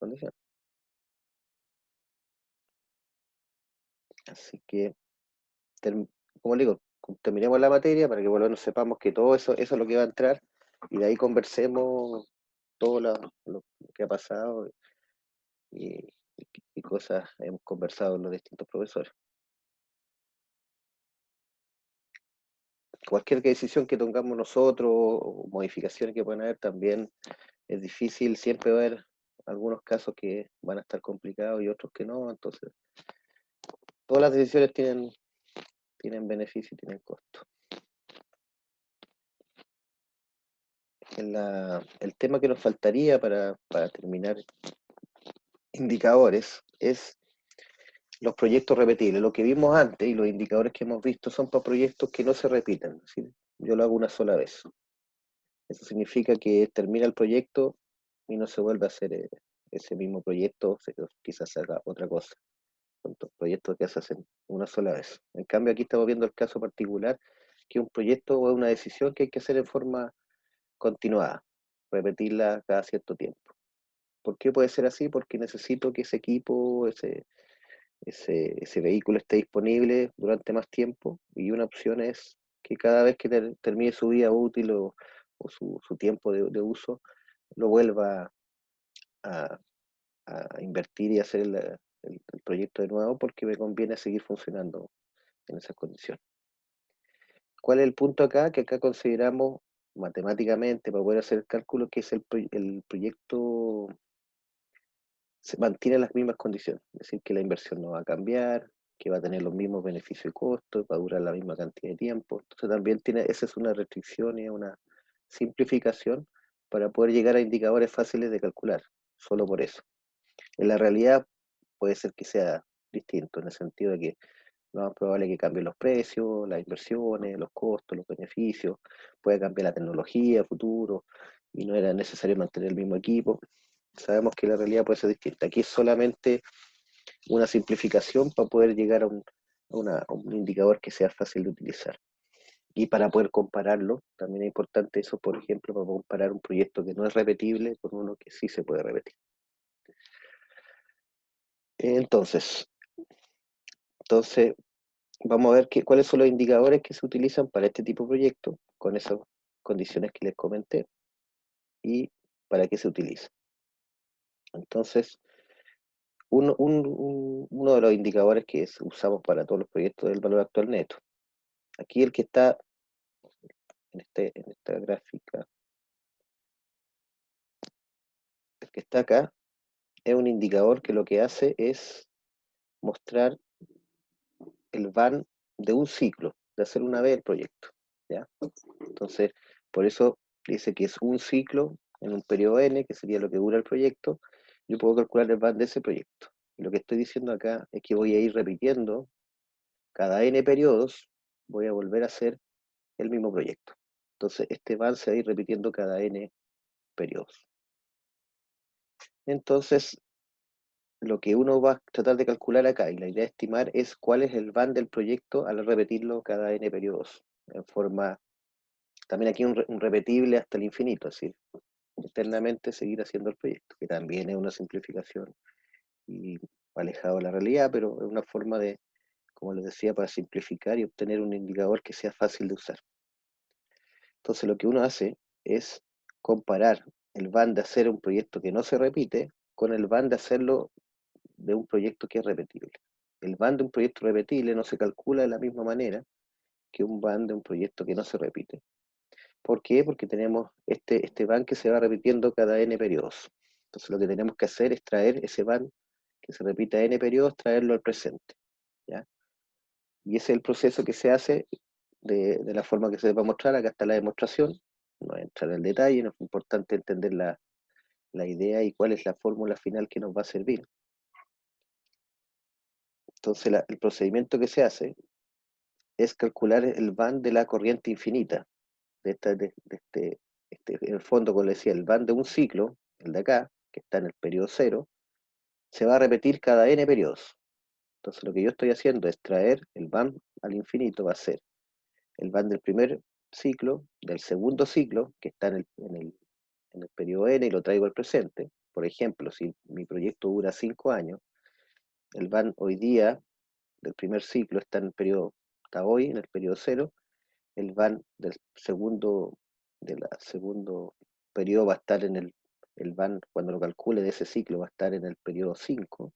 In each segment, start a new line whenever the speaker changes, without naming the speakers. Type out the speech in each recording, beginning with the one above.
condiciones. Así que, como le digo, terminemos la materia para que por lo menos sepamos que todo eso es lo que va a entrar y de ahí conversemos todo lo que ha pasado y, y cosas hemos conversado los distintos profesores. Cualquier decisión que tengamos nosotros o modificaciones que puedan haber también es difícil, siempre va a haber algunos casos que van a estar complicados y otros que no, entonces todas las decisiones tienen beneficio y tienen costo. El tema que nos faltaría para terminar indicadores es los proyectos repetibles. Lo que vimos antes y los indicadores que hemos visto son para proyectos que no se repiten. Es decir, yo lo hago una sola vez. Eso significa que termina el proyecto y no se vuelve a hacer ese mismo proyecto, quizás se haga otra cosa. Son proyectos que se hacen una sola vez. En cambio, aquí estamos viendo el caso particular, que un proyecto o una decisión que hay que hacer en forma continuada, repetirla cada cierto tiempo. ¿Por qué puede ser así? Porque necesito que ese equipo, ese vehículo esté disponible durante más tiempo y una opción es que cada vez que termine su vida útil o su tiempo de uso, lo vuelva a, a invertir y hacer el proyecto de nuevo porque me conviene seguir funcionando en esas condiciones. ¿Cuál es el punto acá? Que acá consideramos matemáticamente para poder hacer el cálculo que es el proyecto se mantiene las mismas condiciones, es decir, que la inversión no va a cambiar, que va a tener los mismos beneficios y costos, va a durar la misma cantidad de tiempo. Entonces también esa es una restricción y una simplificación para poder llegar a indicadores fáciles de calcular, solo por eso. En la realidad puede ser que sea distinto, en el sentido de que lo más probable es que cambien los precios, las inversiones, los costos, los beneficios, puede cambiar la tecnología, futuro, y no era necesario mantener el mismo equipo. Sabemos que la realidad puede ser distinta. Aquí es solamente una simplificación para poder llegar a un indicador que sea fácil de utilizar. Y para poder compararlo, también es importante eso, por ejemplo, para comparar un proyecto que no es repetible con uno que sí se puede repetir. Entonces, entonces vamos a ver cuáles son los indicadores que se utilizan para este tipo de proyectos, con esas condiciones que les comenté, y para qué se utiliza. Entonces, uno de los indicadores que usamos para todos los proyectos es el valor actual neto. Aquí el que está en esta gráfica, el que está acá, es un indicador que lo que hace es mostrar el van de un ciclo, de hacer una vez el proyecto. ¿Ya? Entonces, por eso dice que es un ciclo en un periodo n, que sería lo que dura el proyecto, yo puedo calcular el van de ese proyecto. Y lo que estoy diciendo acá es que voy a ir repitiendo cada n periodos, voy a volver a hacer el mismo proyecto. Entonces, este van se va a ir repitiendo cada n periodos. Entonces, lo que uno va a tratar de calcular acá y la idea de estimar es cuál es el van del proyecto al repetirlo cada n periodos, en forma, también aquí un repetible hasta el infinito, es decir, eternamente seguir haciendo el proyecto, que también es una simplificación y alejado de la realidad, pero es una forma de, como les decía, para simplificar y obtener un indicador que sea fácil de usar. Entonces lo que uno hace es comparar el van de hacer un proyecto que no se repite con el van de hacerlo de un proyecto que es repetible. El van de un proyecto repetible no se calcula de la misma manera que un van de un proyecto que no se repite. ¿Por qué? Porque tenemos este van que se va repitiendo cada n periodos. Entonces lo que tenemos que hacer es traer ese van que se repita n periodos, traerlo al presente. ¿Ya? Y ese es el proceso que se hace de la forma que se va a mostrar. Acá está la demostración. No voy a entrar en detalle, no es importante entender la idea y cuál es la fórmula final que nos va a servir. Entonces el procedimiento que se hace es calcular el van de la corriente infinita. En el fondo, como le decía, el van de un ciclo, el de acá, que está en el periodo cero, se va a repetir cada n periodos. Entonces lo que yo estoy haciendo es traer el van al infinito, va a ser el van del primer ciclo, del segundo ciclo, que está en el periodo n y lo traigo al presente, Por ejemplo, si mi proyecto dura 5 años, el van hoy día del primer ciclo está en el periodo, está hoy en el periodo 0, el van del segundo periodo va a estar el van cuando lo calcule de ese ciclo va a estar en el periodo 5,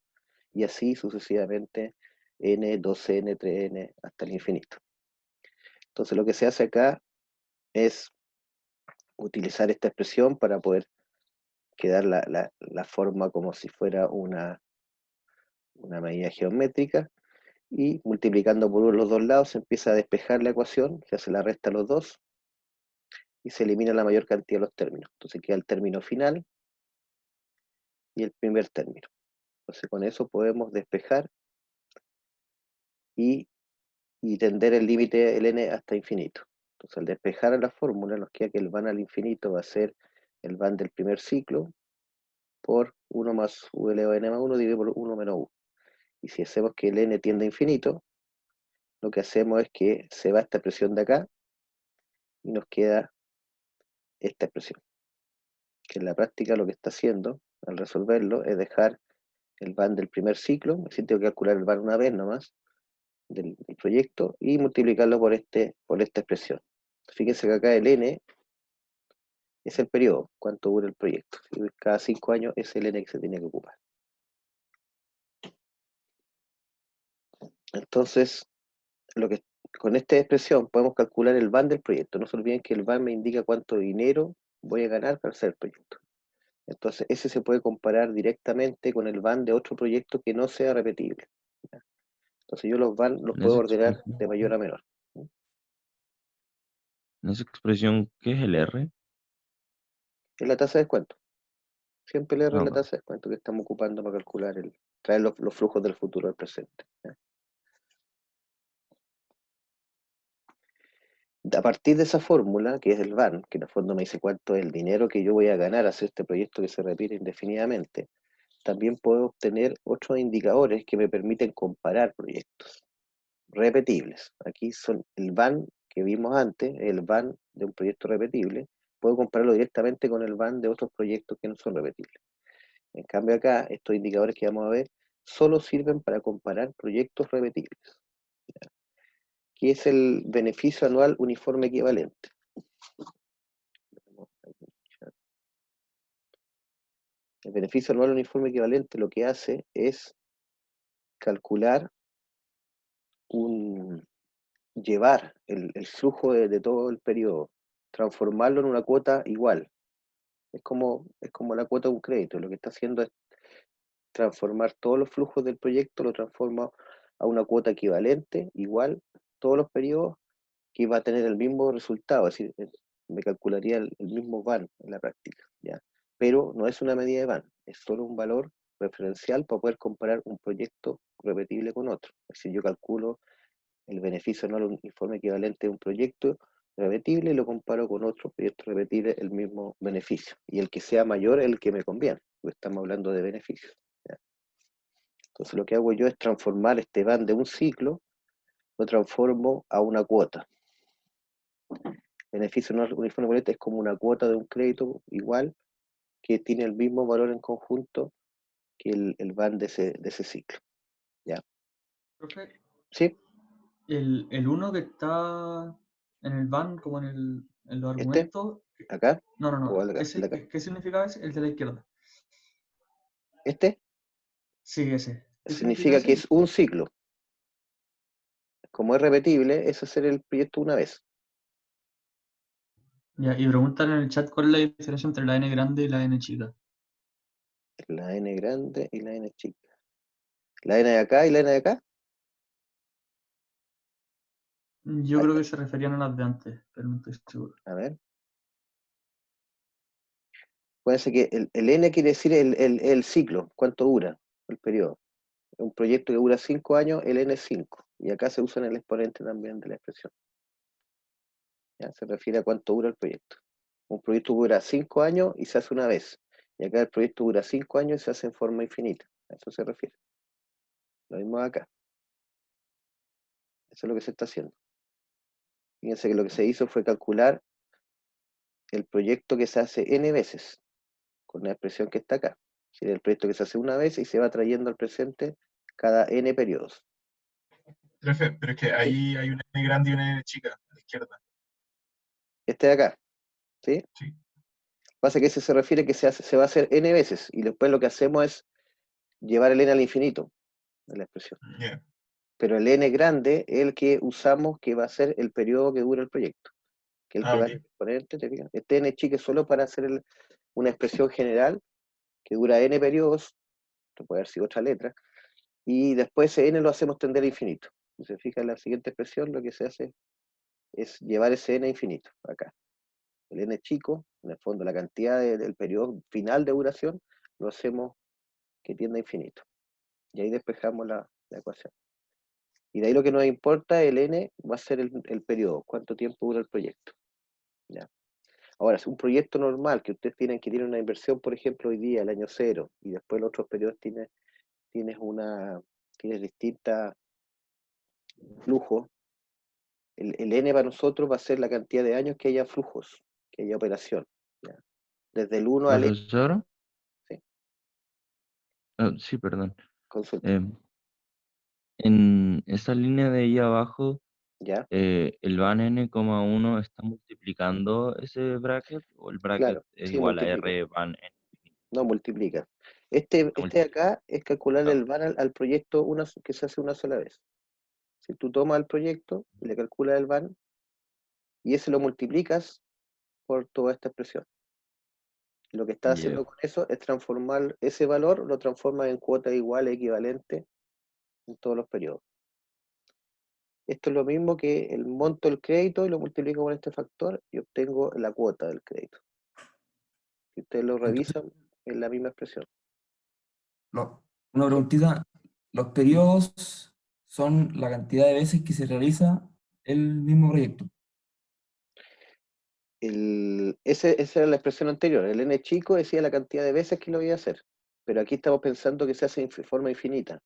y así sucesivamente n, 2n, 3n, hasta el infinito. Entonces lo que se hace acá es utilizar esta expresión para poder quedar la forma como si fuera una medida geométrica, y multiplicando por los dos lados se empieza a despejar la ecuación, se hace la resta a los dos y se elimina la mayor cantidad de los términos. Entonces queda el término final y el primer término. Entonces con eso podemos despejar y tender el límite del n hasta infinito. Entonces al despejar la fórmula nos queda que el van al infinito va a ser el van del primer ciclo por 1 más u elevado a n más 1 dividido por 1 menos u. Y si hacemos que el n tienda a infinito, lo que hacemos es que se va esta expresión de acá y nos queda esta expresión, que en la práctica lo que está haciendo al resolverlo es dejar el van del primer ciclo, es decir, tengo que calcular el van una vez nomás del proyecto y multiplicarlo por esta expresión. Fíjense que acá el n es el periodo, cuánto dura el proyecto. Cada 5 años es el n que se tiene que ocupar. Entonces, con esta expresión podemos calcular el van del proyecto. No se olviden que el van me indica cuánto dinero voy a ganar para hacer el proyecto. Entonces, ese se puede comparar directamente con el van de otro proyecto que no sea repetible. Entonces, yo los van los
En
puedo
esa
ordenar
expresión,
de mayor a menor.
¿qué es el R?
Es la tasa de descuento. Siempre le R
Ah,
es la
ok.
tasa de descuento que estamos ocupando para calcular traer los flujos del futuro al presente. A partir de esa fórmula, que es el van, que en el fondo me dice cuánto es el dinero que yo voy a ganar a hacer este proyecto que se repite indefinidamente, también puedo obtener otros indicadores que me permiten comparar proyectos repetibles. Aquí son el van que vimos antes, el van de un proyecto repetible, puedo compararlo directamente con el van de otros proyectos que no son repetibles. En cambio acá, estos indicadores que vamos a ver solo sirven para comparar proyectos repetibles, que es el beneficio anual uniforme equivalente. El beneficio anual uniforme equivalente lo que hace es calcular llevar el flujo de todo el periodo, transformarlo en una cuota igual. Es como la cuota de un crédito. Lo que está haciendo es transformar todos los flujos del proyecto, lo transforma a una cuota equivalente, igual, todos los periodos, que va a tener el mismo resultado, es decir, me calcularía el mismo van en la práctica, ¿ya? Pero no es una medida de van, es solo un valor referencial para poder comparar un proyecto repetible con otro. Es decir, yo calculo el beneficio anual uniforme equivalente de un proyecto repetible y lo comparo con otro proyecto repetible, el mismo beneficio. Y el que sea mayor es el que me conviene, porque estamos hablando de beneficios, ¿ya? Entonces lo que hago yo es transformar este van de un ciclo, lo transformo a una cuota. Beneficio anual uniforme equivalente es como una cuota de un crédito igual que tiene el mismo valor en conjunto que el van de ese ciclo, ¿ya?
Profe,
¿Sí?
el uno que está en el van, como en los
¿Este?
argumentos.
¿Acá?
No, no,
¿O
no.
acá? ¿El de
Ese,
acá?
¿qué significa ese? El de la izquierda.
¿Este?
Sí, ese. ¿Qué significa
Significa que
ese?
es un ciclo. Como es repetible, es hacer el proyecto una vez.
Ya, y preguntan en el chat cuál es la diferencia entre la n grande y la n chica.
La N grande y la N chica. La N de acá y la N de acá.
Yo creo que se referían a las de antes, pero no estoy seguro.
A ver. Puede ser que el N quiere decir el ciclo, cuánto dura el periodo. Un proyecto que dura 5 años, el N es 5. Y acá se usa en el exponente también de la expresión. ¿Ya? Se refiere a cuánto dura el proyecto. Un proyecto dura 5 años y se hace una vez. Y acá el proyecto dura 5 años y se hace en forma infinita. A eso se refiere. Lo mismo acá. Eso es lo que se está haciendo. Fíjense que lo que se hizo fue calcular el proyecto que se hace n veces, con la expresión que está acá. Es el proyecto que se hace una vez y se va trayendo al presente cada n periodos.
Profe, pero es que ahí hay una N grande y una N chica, a la izquierda.
Este de acá, ¿sí?
Sí.
Pasa que ese se refiere que se va a hacer n veces y después lo que hacemos es llevar el n al infinito de la expresión.
Yeah.
Pero el n grande es el que usamos que va a ser el periodo que dura el proyecto, que es el que va
Ok.
en el exponente, ¿te fijas? Este n chico es solo para hacer una expresión general que dura n periodos, esto puede haber sido otra letra, y después ese n lo hacemos tender a infinito. Si se fija en la siguiente expresión, lo que se hace es llevar ese n a infinito, acá. El n chico, en el fondo la cantidad del periodo final de duración, lo hacemos que tienda a infinito. Y ahí despejamos la ecuación. Y de ahí lo que nos importa, el n, va a ser el periodo, cuánto tiempo dura el proyecto. ¿Ya? Ahora, es un proyecto normal que ustedes tienen que tiene una inversión, por ejemplo, hoy día, el año 0, y después los otros periodos tienes distintos flujos. El n para nosotros va a ser la cantidad de años que haya flujos, que haya operación. ¿Ya? Desde el 1 al n,
Profesor,
sí,
sí, perdón.
consulta.
En esa línea de ahí abajo,
¿Ya?
el van n,1 está multiplicando ese bracket o el bracket
Claro,
es
sí,
igual a
multiplica.
r van n.
No multiplica. Este
Está
de acá es calcular el
multiplicando.
VAR al proyecto que se hace una sola vez. Si tú tomas el proyecto y le calculas el VAR y ese lo multiplicas por toda esta expresión. Lo que está
Ya.
haciendo con eso es transformar ese valor, lo transforma en cuota igual, equivalente en todos los periodos. Esto es lo mismo que el monto del crédito y lo multiplico con este factor y obtengo la cuota del crédito. Si ustedes lo
Entonces,
revisan, es la misma expresión.
una preguntita, ¿los periodos son la cantidad de veces que se realiza el mismo proyecto?
Esa era la expresión anterior. El n chico decía la cantidad de veces que lo voy a hacer. Pero aquí estamos pensando que se hace en forma infinita.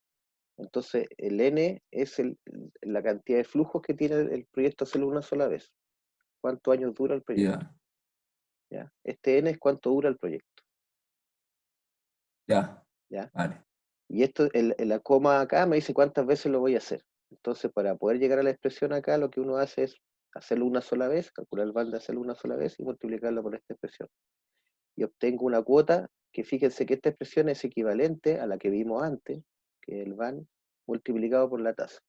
Entonces, el n es la cantidad de flujos que tiene el proyecto hacerlo una sola vez. ¿Cuántos años dura el proyecto?
Ya,
¿Ya? Este n es cuánto dura el proyecto.
ya,
¿Ya?
vale.
Y esto, la coma acá me dice cuántas veces lo voy a hacer. Entonces, para poder llegar a la expresión acá, lo que uno hace es hacerlo una sola vez, calcular el valor de hacerlo una sola vez y multiplicarlo por esta expresión. Y obtengo una cuota que fíjense que esta expresión es equivalente a la que vimos antes, que es el VAN multiplicado por la tasa.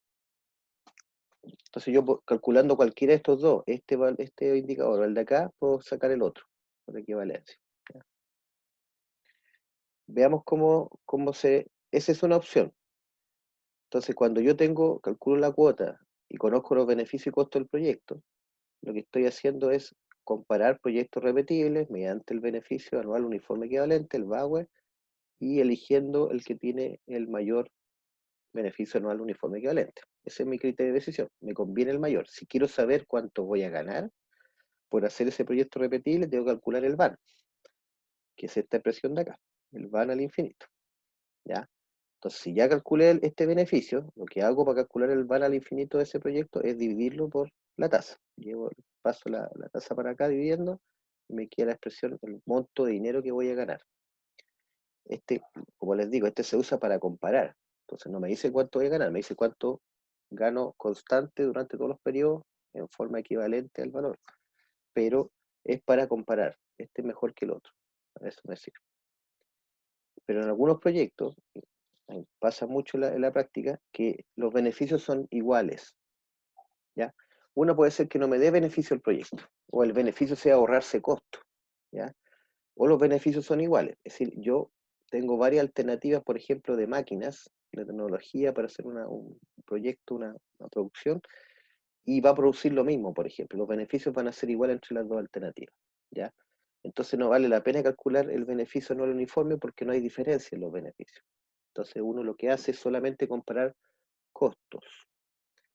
Entonces yo calculando cualquiera de estos dos, este indicador o el de acá, puedo sacar el otro, por equivalencia. ¿Ya? Veamos esa es una opción. Entonces cuando yo calculo la cuota y conozco los beneficios y costos del proyecto, lo que estoy haciendo es comparar proyectos repetibles mediante el beneficio anual uniforme equivalente, el VAWE, y eligiendo el que tiene el mayor beneficio anual uniforme equivalente. Ese es mi criterio de decisión. Me conviene el mayor. Si quiero saber cuánto voy a ganar por hacer ese proyecto repetible, tengo que calcular el VAN, que es esta expresión de acá, el VAN al infinito. ¿Ya? Entonces, si ya calculé este beneficio, lo que hago para calcular el VAN al infinito de ese proyecto es dividirlo por la tasa. Paso la tasa para acá dividiendo y me queda la expresión, el monto de dinero que voy a ganar. Como les digo, se usa para comparar. Entonces no me dice cuánto voy a ganar, me dice cuánto gano constante durante todos los periodos en forma equivalente al valor. Pero es para comparar. Este es mejor que el otro. Eso me sirve. Pero en algunos proyectos, pasa mucho en la práctica, que los beneficios son iguales. ¿Ya? Uno puede ser que no me dé beneficio el proyecto, o el beneficio sea ahorrarse costo. ¿Ya? O los beneficios son iguales. Es decir, yo tengo varias alternativas, por ejemplo, de máquinas, de tecnología para hacer un proyecto, una producción, y va a producir lo mismo, por ejemplo. Los beneficios van a ser iguales entre las dos alternativas. ¿Ya? Entonces no vale la pena calcular el beneficio anual uniforme porque no hay diferencia en los beneficios. Entonces uno lo que hace es solamente comparar costos.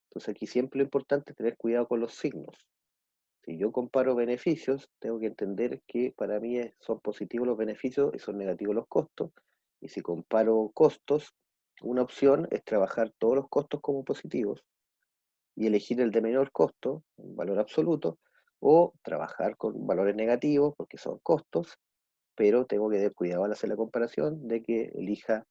Entonces aquí siempre lo importante es tener cuidado con los signos. Si yo comparo beneficios, tengo que entender que para mí son positivos los beneficios y son negativos los costos. Y si comparo costos, una opción es trabajar todos los costos como positivos y elegir el de menor costo, un valor absoluto, o trabajar con valores negativos porque son costos pero tengo que tener cuidado al hacer la comparación de que elija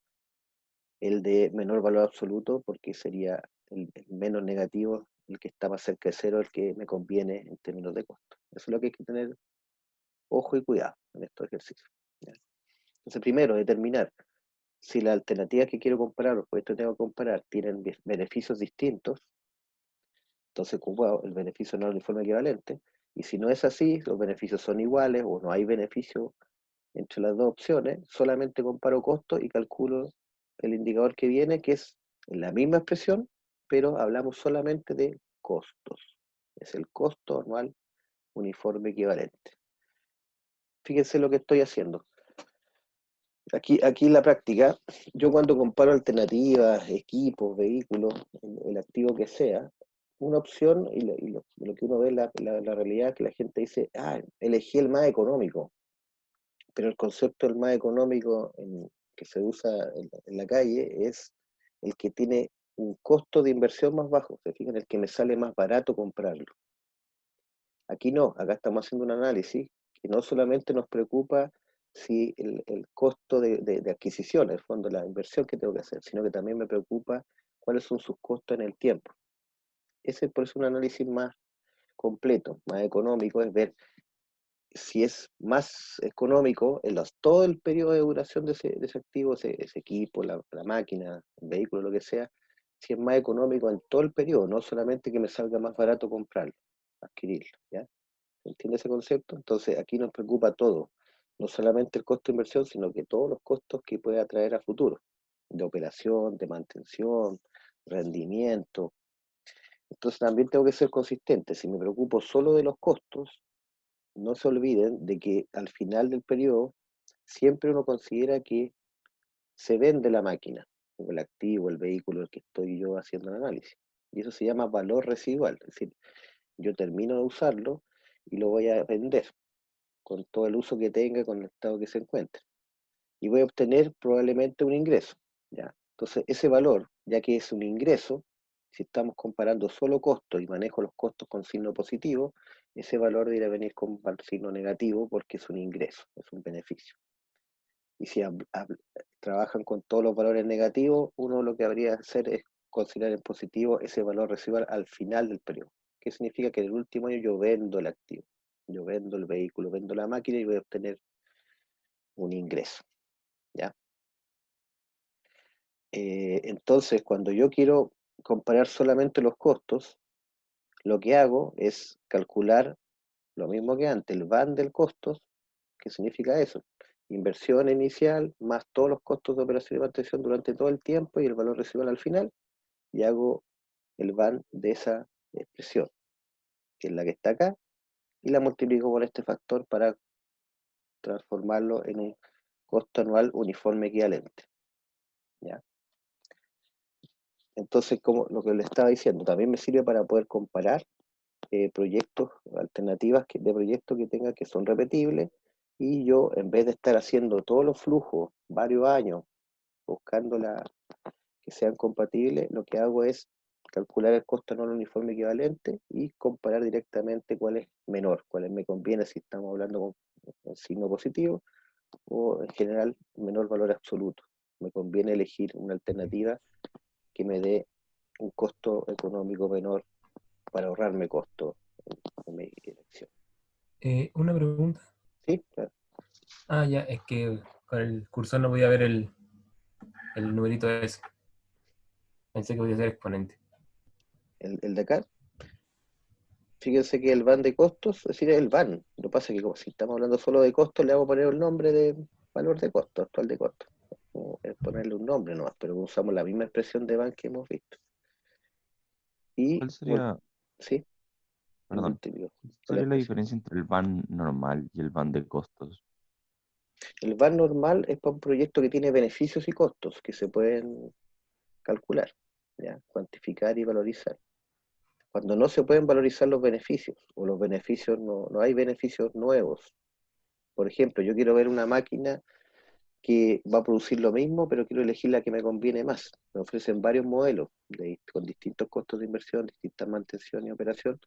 el de menor valor absoluto, porque sería el menos negativo, el que está más cerca de cero, el que me conviene en términos de costo. Eso es lo que hay que tener ojo y cuidado en estos ejercicios. ¿Ya? Entonces, primero, determinar si las alternativas que quiero comparar, los proyectos que tengo que comparar, tienen beneficios distintos. Entonces, ocupo el beneficio no uniforme equivalente. Y si no es así, los beneficios son iguales o no hay beneficio entre las dos opciones, solamente comparo costos y calculo el indicador que viene, que es la misma expresión, pero hablamos solamente de costos. Es el costo anual uniforme equivalente. Fíjense lo que estoy haciendo. Aquí en la práctica, yo cuando comparo alternativas, equipos, vehículos, el activo que sea, una opción, y lo que uno ve en la realidad, que la gente dice, elegí el más económico, pero el concepto del más económico que se usa en la calle es el que tiene un costo de inversión más bajo, se fijan, el que me sale más barato comprarlo. Aquí no, acá estamos haciendo un análisis que no solamente nos preocupa si el costo de adquisición, en el fondo, la inversión que tengo que hacer, sino que también me preocupa cuáles son sus costos en el tiempo. Ese por eso un análisis más completo, más económico, es ver si es más económico en todo el periodo de duración de ese activo, ese equipo, la máquina, el vehículo, lo que sea, si es más económico en todo el periodo, no solamente que me salga más barato comprarlo, adquirirlo, ¿ya? ¿Entiende ese concepto? Entonces aquí nos preocupa todo, no solamente el costo de inversión, sino que todos los costos que pueda traer a futuro, de operación, de mantención, rendimiento. Entonces también tengo que ser consistente, si me preocupo solo de los costos, no se olviden de que al final del periodo siempre uno considera que se vende la máquina, o el activo, el vehículo, el que estoy yo haciendo el análisis. Y eso se llama valor residual, es decir, yo termino de usarlo y lo voy a vender con todo el uso que tenga, con el estado que se encuentre. Y voy a obtener probablemente un ingreso, ¿ya? Entonces, ese valor, ya que es un ingreso, si estamos comparando solo costos y manejo los costos con signo positivo, ese valor debería venir con signo negativo porque es un ingreso, es un beneficio. Y si trabajan con todos los valores negativos, uno lo que habría que hacer es considerar en positivo ese valor residual al final del periodo. ¿Qué significa? Que en el último año yo vendo el activo, yo vendo el vehículo, vendo la máquina y voy a obtener un ingreso, ¿ya? Entonces, cuando yo quiero comparar solamente los costos, lo que hago es calcular lo mismo que antes, el van del costos. ¿Qué significa eso? Inversión inicial más todos los costos de operación y mantención durante todo el tiempo y el valor residual al final, y hago el van de esa expresión, que es la que está acá, y la multiplico por este factor para transformarlo en un costo anual uniforme equivalente, ¿ya? Entonces, como lo que le estaba diciendo, también me sirve para poder comparar proyectos, alternativas de proyectos que tenga que son repetibles, y yo, en vez de estar haciendo todos los flujos varios años, buscando que sean compatibles, lo que hago es calcular el costo anual uniforme equivalente y comparar directamente cuál es menor, cuál me conviene si estamos hablando con signo positivo o en general menor valor absoluto. Me conviene elegir una alternativa que me dé un costo económico menor para ahorrarme costo en mi elección.
Una pregunta.
¿Sí? Claro.
Ya, es que con el cursor no podía ver el numerito ese. Pensé que podía ser exponente.
El de acá, fíjense que el van de costos, es decir, el van. Lo que pasa es que como si estamos hablando solo de costos, le vamos a poner el nombre de valor de costo, actual de costo. Es ponerle un nombre nomás, pero usamos la misma expresión de van que hemos visto. Y,
¿Cuál sería,
sí,
perdón,
multiplico
cuál
por la
sería la
expresión.
diferencia entre el van normal y el van de costos?
El van normal es para un proyecto que tiene beneficios y costos que se pueden calcular, ¿ya? Cuantificar y valorizar. Cuando no se pueden valorizar los beneficios, o los beneficios no hay beneficios nuevos. Por ejemplo, yo quiero ver una máquina que va a producir lo mismo, pero quiero elegir la que me conviene más. Me ofrecen varios modelos con distintos costos de inversión, distintas mantención y operación,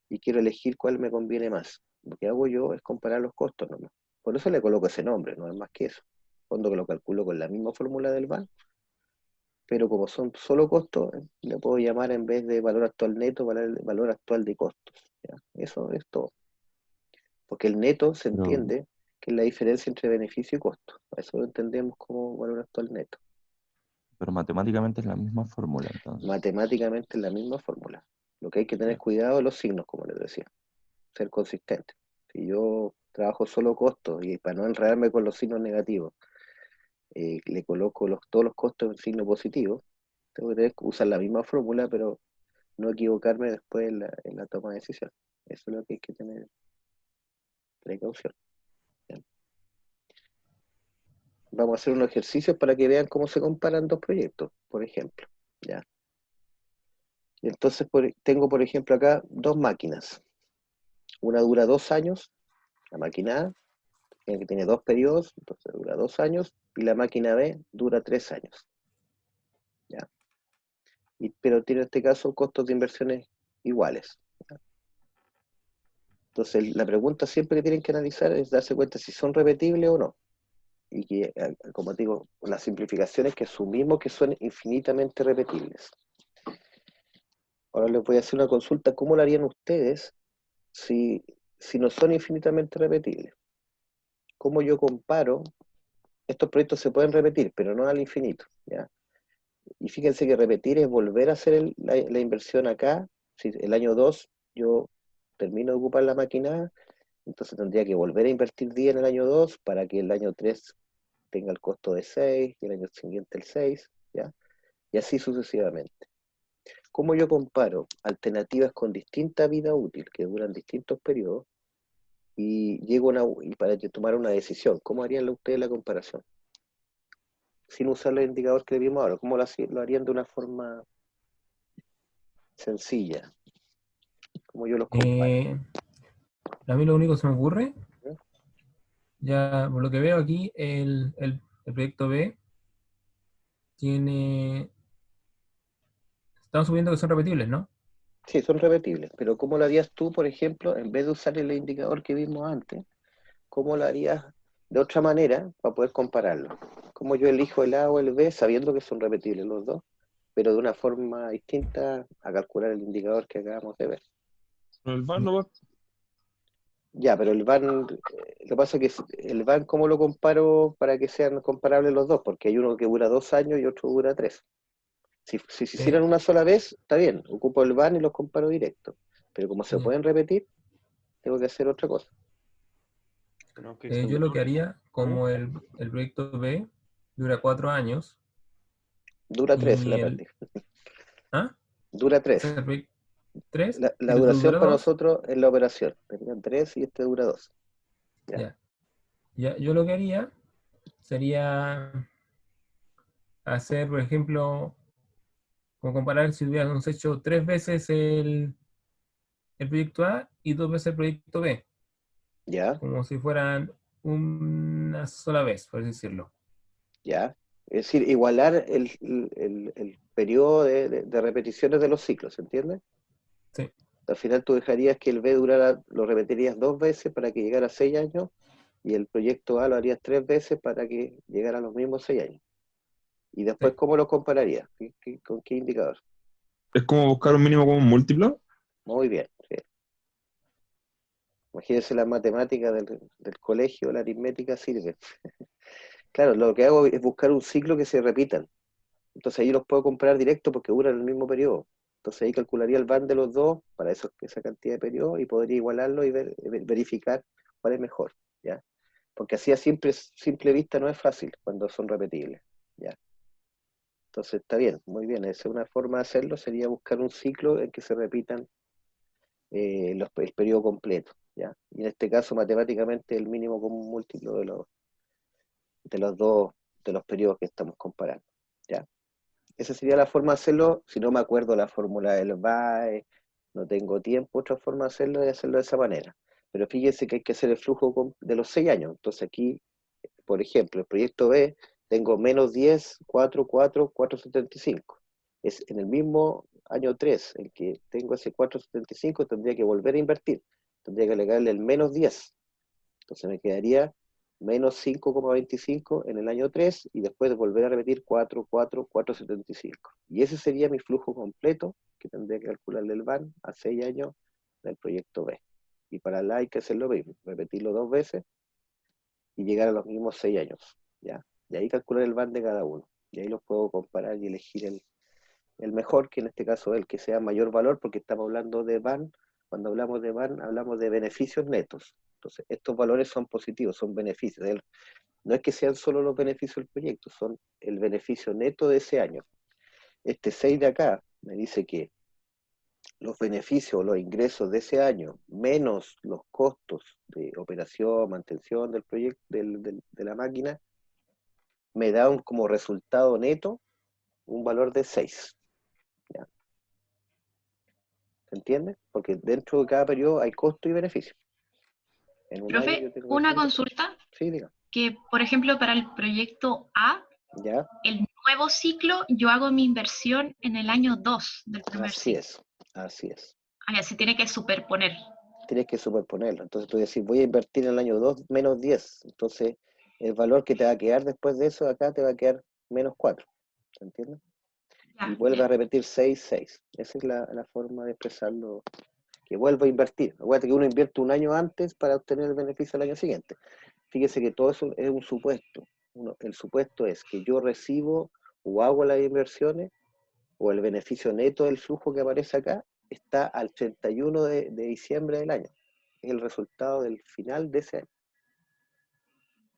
y quiero elegir cuál me conviene más. Lo que hago yo es comparar los costos nomás. Por eso le coloco ese nombre, no es más que eso. Cuando que lo calculo con la misma fórmula del VAN, pero como son solo costos, le puedo llamar en vez de valor actual neto, valor actual de costos. ¿Ya? Eso es todo. Porque el neto se
Pero,
entiende que es la diferencia entre beneficio y costo. Eso lo entendemos como valor actual neto.
pero matemáticamente es la misma fórmula, entonces.
Matemáticamente es la misma fórmula. Lo que hay que tener cuidado es los signos, como les decía. Ser consistente. Si yo trabajo solo costos y para no enredarme con los signos negativos, le coloco todos los costos en signo positivo, tengo que usar la misma fórmula, pero no equivocarme después en la toma de decisión. Eso es lo que hay que tener precaución. ¿Ya? Vamos a hacer unos ejercicios para que vean cómo se comparan dos proyectos, por ejemplo. ¿Ya? Y entonces tengo, por ejemplo, acá dos máquinas. Una dura 2 años, la máquina A, que tiene 2 periodos, entonces dura 2 años, y la máquina B dura 3 años. ¿Ya? Pero tiene en este caso costos de inversiones iguales. ¿Ya? Entonces la pregunta siempre que tienen que analizar es darse cuenta si son repetibles o no. Y que, como te digo, la simplificación es que asumimos que son infinitamente repetibles. Ahora les voy a hacer una consulta, ¿cómo lo harían ustedes si no son infinitamente repetibles? ¿Cómo yo comparo? Estos proyectos se pueden repetir, pero no al infinito, ¿ya? Y fíjense que repetir es volver a hacer la inversión acá. Si el año 2 yo termino de ocupar la máquina, entonces tendría que volver a invertir 10 en el año 2 para que el año 3 tenga el costo de 6, y el año siguiente el 6, ¿ya? Y así sucesivamente. ¿Cómo yo comparo alternativas con distinta vida útil, que duran distintos periodos, y llego y para tomar una decisión? ¿Cómo harían ustedes la comparación? Sin usar el indicador que vimos ahora, ¿cómo lo harían de una forma sencilla? ¿Cómo yo los comparo?
A mí lo único que se me ocurre,
¿Eh?
ya por lo que veo aquí, el proyecto B tiene... Estamos subiendo que son repetibles, ¿no?
Sí, son repetibles, pero ¿cómo lo harías tú, por ejemplo, en vez de usar el indicador que vimos antes? ¿Cómo lo harías de otra manera para poder compararlo? ¿Cómo yo elijo el A o el B sabiendo que son repetibles los dos, pero de una forma distinta a calcular el indicador que acabamos de ver?
El VAN no va.
Ya, pero el VAN, lo que pasa es que el VAN, ¿cómo lo comparo para que sean comparables los dos? Porque hay uno que dura 2 años y otro dura 3. Si se hicieran una sola vez, está bien, ocupo el VAN y los comparo directo. Pero como se pueden repetir, tengo que hacer otra cosa.
Yo lo que haría, como el proyecto B dura 4 años,
Dura 3, la
y
perdí.
¿Ah?
Dura
O
3.
sea, el proyecto 3
La
y el otro
duración
dura
para
2.
nosotros es la operación. Tenían 3 y este dura 2.
Ya. Yo lo que haría sería hacer, por ejemplo, como comparar si hubiéramos hecho 3 veces el proyecto A y 2 veces el proyecto B,
¿Ya?
como si fueran una sola vez, por así decirlo.
¿Ya? Es decir, igualar el periodo de repeticiones de los ciclos, ¿entiendes?
Sí.
Al final tú dejarías que el B durara, lo repetirías 2 veces para que llegara a 6 años, y el proyecto A lo harías 3 veces para que llegara a los mismos 6 años. Y después,
Sí.
¿cómo lo compararías? ¿Con qué indicador?
Es como buscar un mínimo como un múltiplo.
Muy bien. Sí. Imagínense la matemática del colegio, la aritmética sirve. Claro, lo que hago es buscar un ciclo que se repitan. Entonces ahí los puedo comparar directo porque duran el mismo periodo. Entonces ahí calcularía el VAN de los dos para esa cantidad de periodos y podría igualarlo y verificar cuál es mejor, ¿ya? Porque así a simple vista no es fácil cuando son repetibles, ¿ya? Entonces está bien, muy bien. Esa es una forma de hacerlo, sería buscar un ciclo en que se repitan el periodo completo, ¿ya? Y en este caso matemáticamente el mínimo común múltiplo de los dos, de los periodos que estamos comparando, ¿ya? Esa sería la forma de hacerlo. Si no me acuerdo la fórmula del VAE, no tengo tiempo, otra forma de hacerlo es hacerlo de esa manera. Pero fíjense que hay que hacer el flujo de los 6 años. Entonces aquí, por ejemplo, el proyecto B, tengo menos 10, 4, 4, 4,75. Es en el mismo año 3 en que tengo ese 4,75, tendría que volver a invertir. Tendría que agregarle el menos 10. Entonces me quedaría menos 5,25 en el año 3 y después volver a repetir 4, 4, 4,75. Y ese sería mi flujo completo que tendría que calcularle el BAN a 6 años del proyecto B. Y para la hay que hacer lo mismo, repetirlo 2 veces y llegar a los mismos 6 años. ¿Ya? Y ahí calcular el BAN de cada uno. Y ahí los puedo comparar y elegir el mejor, que en este caso es el que sea mayor valor, porque estamos hablando de BAN. Cuando hablamos de BAN, hablamos de beneficios netos. Entonces, estos valores son positivos, son beneficios. No es que sean solo los beneficios del proyecto, son el beneficio neto de ese año. Este 6 de acá me dice que los beneficios o los ingresos de ese año, menos los costos de operación, mantención del proyecto, de la máquina, me da como resultado neto un valor de 6. ¿Ya? ¿Se entiende? Porque dentro de cada periodo hay costo y beneficio. En un año yo
Profe,
tengo
una
ese-
consulta,
Sí, diga.
que por ejemplo para el proyecto A,
¿Ya?
el nuevo ciclo, yo hago mi inversión en el año 2 del primer
Así
ciclo.
es. Así es.
Ah, ya, se tiene que superponer.
Tienes que superponerlo. Entonces tú decís, voy a invertir en el año 2 menos 10. Entonces el valor que te va a quedar después de eso acá te va a quedar menos 4. ¿Se entiende?
Ya,
Y vuelve a
bien.
repetir 6, 6. Esa es la forma de expresarlo. Que vuelva a invertir. Acuérdate que uno invierte un año antes para obtener el beneficio del año siguiente. Fíjese que todo eso es un supuesto. El supuesto es que yo recibo o hago las inversiones o el beneficio neto del flujo que aparece acá está al 31 de diciembre del año. Es el resultado del final de ese año.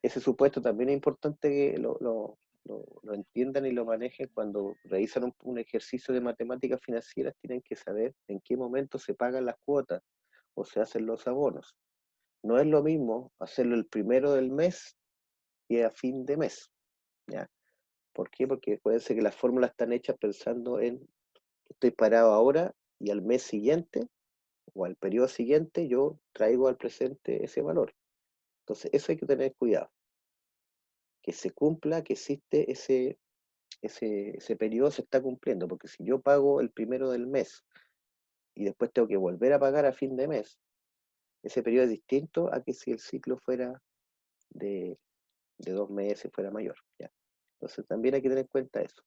Ese supuesto también es importante que lo entiendan y lo manejen cuando realizan un ejercicio de matemáticas financieras. Tienen que saber en qué momento se pagan las cuotas o se hacen los abonos. No es lo mismo hacerlo el primero del mes que a fin de mes. ¿Ya? ¿Por qué? Porque acuérdense que las fórmulas están hechas pensando en estoy parado ahora y al mes siguiente o al periodo siguiente yo traigo al presente ese valor. Entonces eso hay que tener cuidado. Que se cumpla, que existe ese periodo se está cumpliendo, porque si yo pago el primero del mes y después tengo que volver a pagar a fin de mes, ese periodo es distinto a que si el ciclo fuera de 2 meses, fuera mayor. ¿Ya? Entonces también hay que tener en cuenta eso.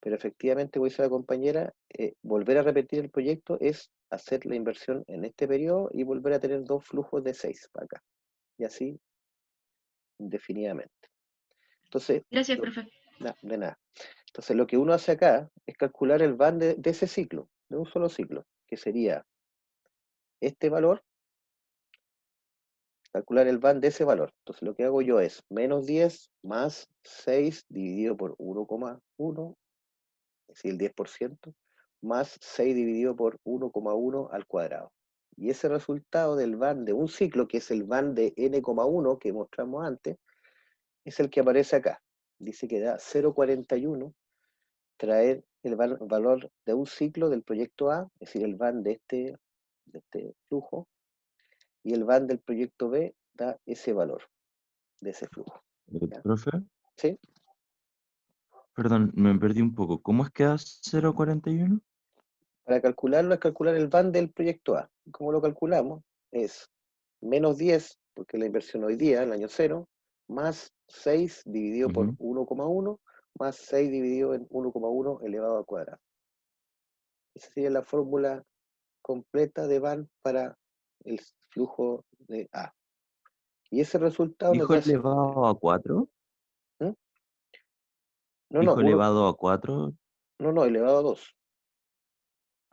Pero efectivamente, como dice la compañera, volver a repetir el proyecto es hacer la inversión en este periodo y volver a tener 2 flujos de 6 para acá. Y así, indefinidamente. Entonces,
Gracias, profe.
de nada. Entonces, lo que uno hace acá es calcular el BAN de ese ciclo, de un solo ciclo, que sería este valor, calcular el BAN de ese valor. Entonces, lo que hago yo es menos 10 más 6 dividido por 1,1, es decir, el 10%, más 6 dividido por 1,1 al cuadrado. Y ese resultado del BAN de un ciclo, que es el BAN de n,1 que mostramos antes, es el que aparece acá. Dice que da 0,41 traer el valor de un ciclo del proyecto A, es decir, el BAN de este flujo, y el BAN del proyecto B da ese valor de ese flujo. ¿Ya?
Profe,
¿Sí?
perdón, me perdí un poco. ¿Cómo es que da 0,41?
Para calcularlo es calcular el BAN del proyecto A. ¿Cómo lo calculamos? Es menos 10, porque la inversión hoy día, el año 0, más 6 dividido por 1,1, más 6 dividido en 1,1 elevado al cuadrado. Esa sería la fórmula completa de BAN para el flujo de A. Y ese resultado nos
¿Dijo
da...
elevado a 4?
¿Mm? No,
¿Dijo elevado a 4?
no, elevado a 2.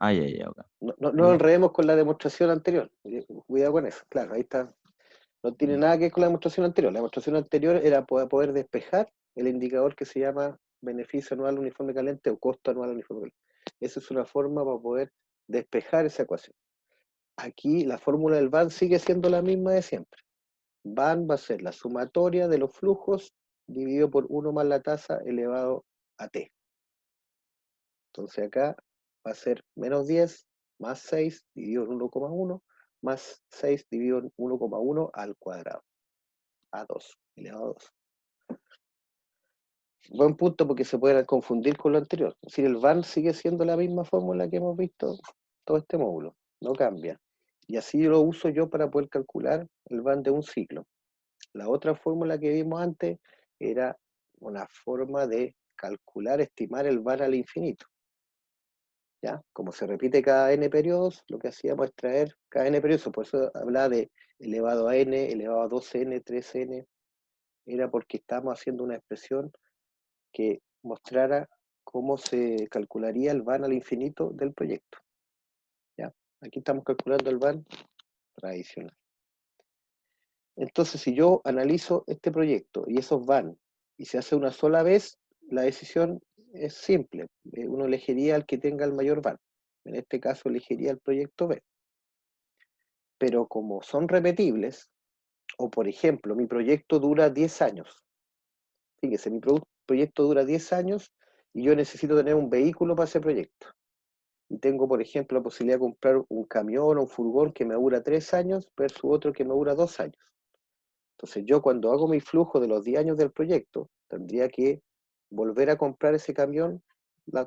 Ah, ya, ok.
No nos enredemos con la demostración anterior. Cuidado con eso. Claro, ahí está. No tiene nada que ver con la demostración anterior. La demostración anterior era poder despejar el indicador que se llama beneficio anual uniforme caliente o costo anual uniforme caliente. Esa es una forma para poder despejar esa ecuación. Aquí la fórmula del BAN sigue siendo la misma de siempre. BAN va a ser la sumatoria de los flujos dividido por 1 más la tasa elevado a t. Entonces acá va a ser menos 10 más 6 dividido en 1,1 más 6 dividido en 1,1 al cuadrado. A 2, elevado a 2. Buen punto porque se pueden confundir con lo anterior. Es decir, el BAN sigue siendo la misma fórmula que hemos visto todo este módulo. No cambia. Y así lo uso yo para poder calcular el BAN de un ciclo. La otra fórmula que vimos antes era una forma de calcular, estimar el VAN al infinito. ¿Ya? Como se repite cada n periodos, lo que hacíamos es traer cada n periodos, por eso hablaba de elevado a n, elevado a 2n, 3n, era porque estábamos haciendo una expresión que mostrara cómo se calcularía el VAN al infinito del proyecto. ¿Ya? Aquí estamos calculando el VAN tradicional. Entonces, si yo analizo este proyecto y esos VAN, y se hace una sola vez, la decisión es simple. Uno elegiría al que tenga el mayor VAN. En este caso elegiría el proyecto B. Pero como son repetibles, o por ejemplo, mi proyecto dura 10 años. Fíjese, mi proyecto dura 10 años y yo necesito tener un vehículo para ese proyecto. Y tengo, por ejemplo, la posibilidad de comprar un camión o un furgón que me dura 3 años versus otro que me dura 2 años. Entonces yo cuando hago mi flujo de los 10 años del proyecto, tendría que volver a comprar ese camión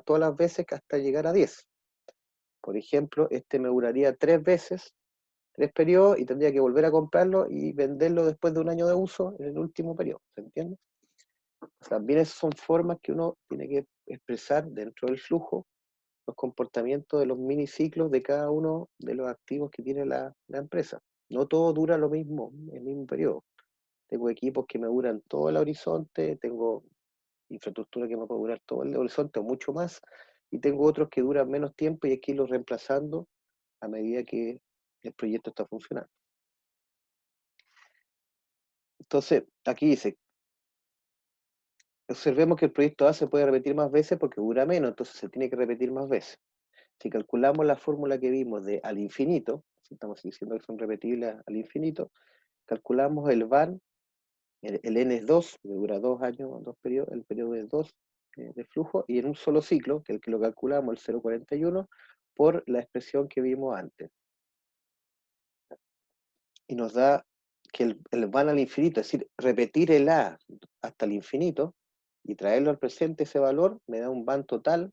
todas las veces hasta llegar a 10. Por ejemplo, este me duraría 3 veces, 3 periodos, y tendría que volver a comprarlo y venderlo después de un año de uso en el último periodo. ¿Se entiende? También esas son formas que uno tiene que expresar dentro del flujo los comportamientos de los miniciclos de cada uno de los activos que tiene la empresa. No todo dura lo mismo, el mismo periodo. Tengo equipos que me duran todo el horizonte, tengo infraestructura que me puede durar todo el horizonte o mucho más, y tengo otros que duran menos tiempo y hay que irlos reemplazando a medida que el proyecto está funcionando. Entonces, aquí dice, observemos que el proyecto A se puede repetir más veces porque dura menos, entonces se tiene que repetir más veces. Si calculamos la fórmula que vimos de al infinito, si estamos diciendo que son repetibles al infinito, calculamos el VAN, el N es 2, que dura 2 años, 2 periodos, el periodo es 2 de flujo, y en un solo ciclo, que es el que lo calculamos, el 0,41, por la expresión que vimos antes. Y nos da que el VAN al infinito, es decir, repetir el A hasta el infinito, y traerlo al presente ese valor, me da un VAN total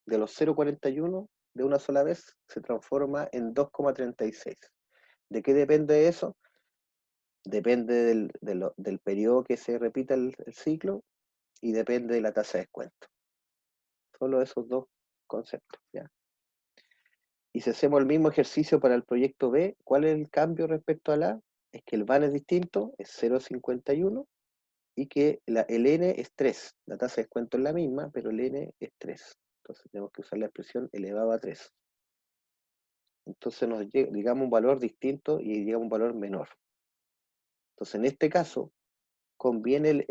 de los 0,41 de una sola vez, se transforma en 2,36. ¿De qué depende eso? Depende del periodo que se repita el ciclo y depende de la tasa de descuento. Solo esos dos conceptos, ¿ya? Y si hacemos el mismo ejercicio para el proyecto B, ¿cuál es el cambio respecto a la A? Es que el VAN es distinto, es 0,51, y que el N es 3. La tasa de descuento es la misma, pero el N es 3. Entonces tenemos que usar la expresión elevado a 3. Entonces nos llegamos a un valor distinto y llegamos a un valor menor. Entonces en este caso, conviene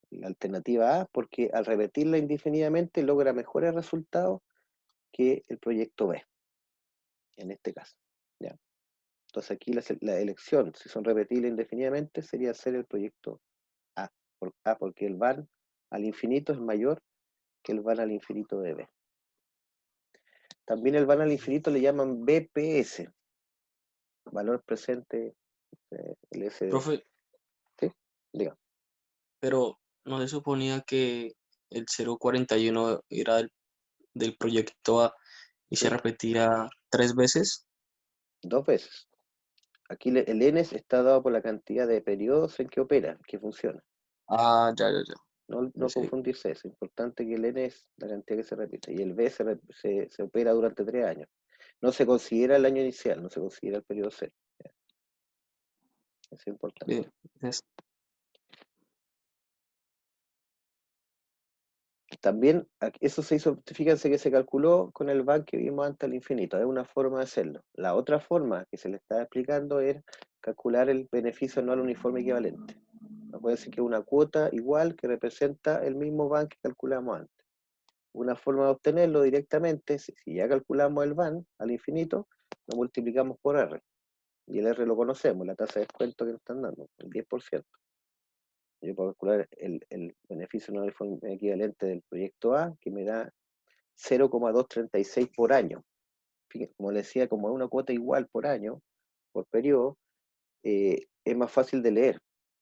la alternativa A porque al repetirla indefinidamente logra mejores resultados que el proyecto B, en este caso. ¿Ya? Entonces aquí la elección, si son repetibles indefinidamente, sería hacer el proyecto A, porque el VAN al infinito es mayor que el VAN al infinito de B. También el VAN al infinito le llaman BPS, valor presente LSD.
Profe,
¿Sí? Diga.
pero no se suponía que el 0,41 era del proyecto A y se
Sí,
repetía 3 veces.
2 veces. Aquí el N está dado por la cantidad de periodos en que opera, que funciona.
Ah, ya.
No
Sí.
confundirse eso. Es importante que el N es la cantidad que se repite. Y el B se opera durante 3 años. No se considera el año inicial, no se considera el periodo cero. Eso es importante.
Bien,
También, eso se hizo, fíjense que se calculó con el VAN que vimos antes al infinito. Es una forma de hacerlo. La otra forma que se le está explicando es calcular el beneficio anual uniforme equivalente. Puede decir que es una cuota igual que representa el mismo VAN que calculamos antes. Una forma de obtenerlo directamente, si ya calculamos el VAN al infinito, lo multiplicamos por R. Y el R lo conocemos, la tasa de descuento que nos están dando, el 10%. Yo puedo calcular el beneficio no uniforme equivalente del proyecto A, que me da 0,236 por año. Fíjense, como les decía, como es una cuota igual por año, por periodo, es más fácil de leer,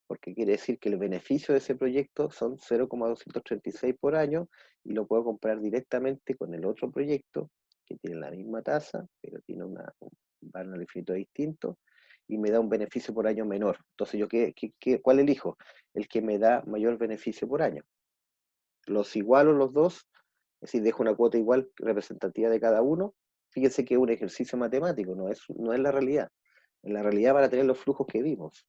porque quiere decir que el beneficio de ese proyecto son 0,236 por año y lo puedo comprar directamente con el otro proyecto que tiene la misma tasa, pero tiene un VAN al infinito distinto, y me da un beneficio por año menor. Entonces, ¿cuál elijo? El que me da mayor beneficio por año. Los igualo los dos, es decir, dejo una cuota igual representativa de cada uno. Fíjense que es un ejercicio matemático, no es la realidad. En la realidad van a tener los flujos que vimos.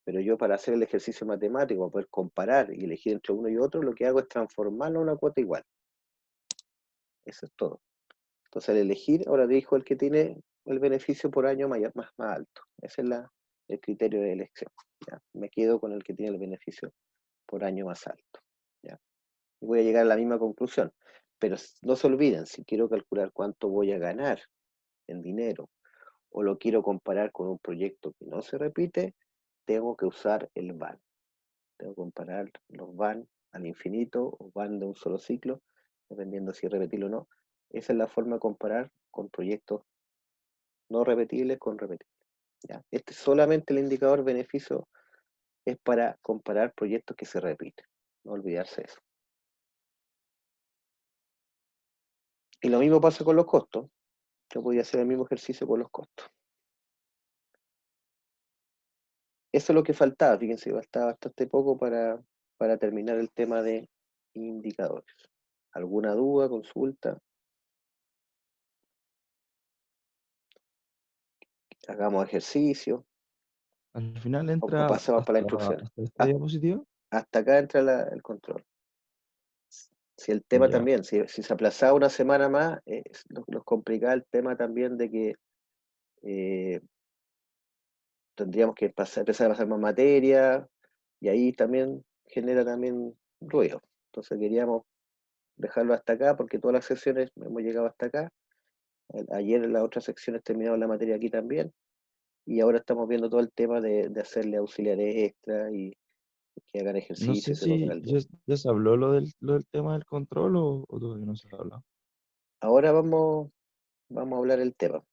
Pero yo, para hacer el ejercicio matemático, para poder comparar y elegir entre uno y otro, lo que hago es transformarlo en una cuota igual. Eso es todo. Entonces, al elegir, ahora elijo el que tiene el beneficio por año más alto. Ese es el criterio de elección. ¿Ya? Me quedo con el que tiene el beneficio por año más alto. ¿Ya? Y voy a llegar a la misma conclusión. Pero no se olviden, si quiero calcular cuánto voy a ganar en dinero o lo quiero comparar con un proyecto que no se repite, tengo que usar el VAN. Tengo que comparar los VAN al infinito o VAN de un solo ciclo, dependiendo si es repetible o no. Esa es la forma de comparar con proyectos no repetibles con repetibles. ¿Ya? Este es solamente el indicador beneficio, es para comparar proyectos que se repiten. No olvidarse de eso. Y lo mismo pasa con los costos. Yo podía hacer el mismo ejercicio con los costos. Eso es lo que faltaba, fíjense, faltaba bastante poco para terminar el tema de indicadores. ¿Alguna duda, consulta? Hagamos ejercicio.
Al final
O
entra
pasamos para las instrucciones.
hasta esta diapositiva.
Hasta acá entra el control. Si el tema
Ya.
también, si se aplazaba una semana más, nos complicaba el tema también de que tendríamos que empezar a pasar más materia, y ahí también genera también ruido. Entonces queríamos dejarlo hasta acá, porque todas las sesiones hemos llegado hasta acá. Ayer en las otras secciones terminamos la materia aquí también, y ahora estamos viendo todo el tema de hacerle auxiliares extra y que hagan
No sé
ejercicio y se tomen
si
al día.
ya se habló lo del tema del control o todavía no se ha hablado.
Ahora vamos a hablar el tema.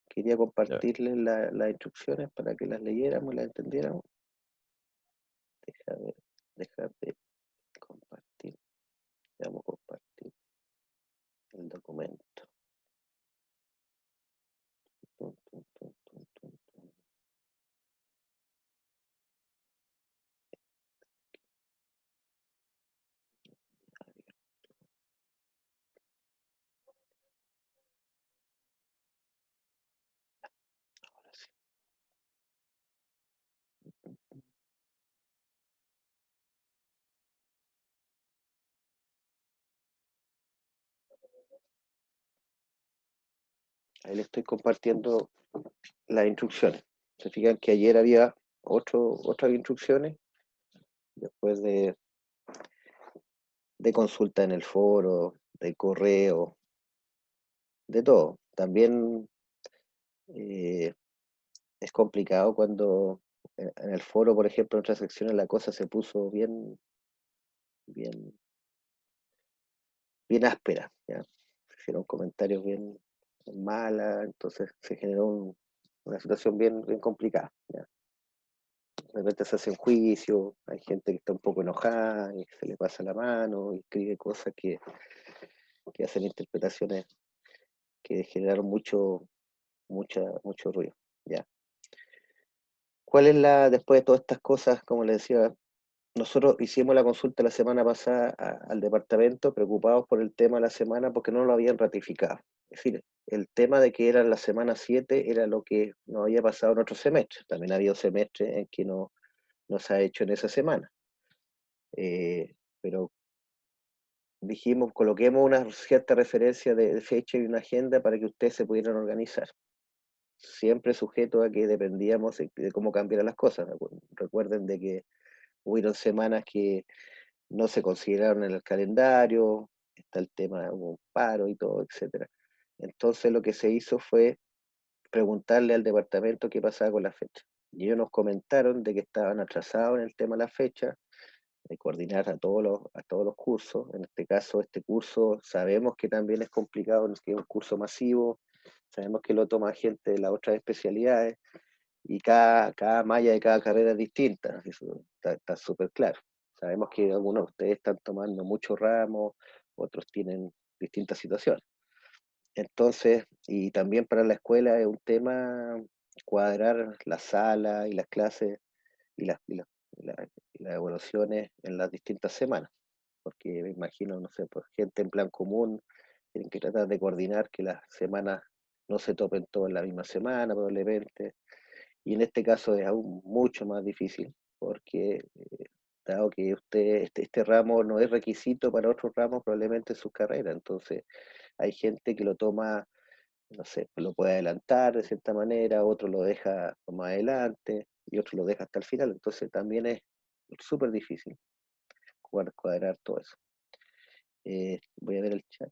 Quería
Ya.
compartirles las instrucciones para que las leyéramos y las entendiéramos. Dejar de compartir. Vamos a compartir el documento. Tum, tum, tum, tum, tum, tum. Ahora sí. Ahí les estoy compartiendo las instrucciones. Se fijan que ayer había otras instrucciones, después de consulta en el foro, de correo, de todo. También es complicado cuando en el foro, por ejemplo, en otras secciones la cosa se puso bien áspera, ¿ya? Se hicieron comentarios bien malas, entonces se generó una situación bien complicada, ¿ya? De repente se hace un juicio, hay gente que está un poco enojada y se le pasa la mano y escribe cosas que hacen interpretaciones que generaron mucho ruido, ¿ya? Después de todas estas cosas, como les decía, nosotros hicimos la consulta la semana pasada al departamento, preocupados por el tema de la semana porque no lo habían ratificado. Es decir, el tema de que era la semana 7 era lo que nos había pasado en otro semestre. También había semestres en que no se ha hecho en esa semana. Pero dijimos, coloquemos una cierta referencia de fecha y una agenda para que ustedes se pudieran organizar. Siempre sujeto a que dependíamos de cómo cambiaran las cosas. Recuerden de que hubieron semanas que no se consideraron en el calendario, está el tema, hubo un paro y todo, etcétera. Entonces lo que se hizo fue preguntarle al departamento qué pasaba con la fecha. Y ellos nos comentaron de que estaban atrasados en el tema de la fecha, de coordinar a todos los cursos. En este caso, este curso sabemos que también es complicado, que es un curso masivo, sabemos que lo toma gente de las otras especialidades, y cada malla de cada carrera es distinta, eso está súper claro. Sabemos que algunos de ustedes están tomando muchos ramos, otros tienen distintas situaciones. Entonces, y también para la escuela es un tema cuadrar la sala y las clases y las evaluaciones en las distintas semanas, porque me imagino, no sé, pues gente en plan común, tienen que tratar de coordinar que las semanas no se topen todas en la misma semana probablemente, y en este caso es aún mucho más difícil, porque dado que este ramo no es requisito para otros ramos probablemente en su carrera, entonces hay gente que lo toma, no sé, lo puede adelantar de cierta manera, otro lo deja más adelante y otro lo deja hasta el final, entonces también es súper difícil cuadrar todo eso. Voy a ver el chat.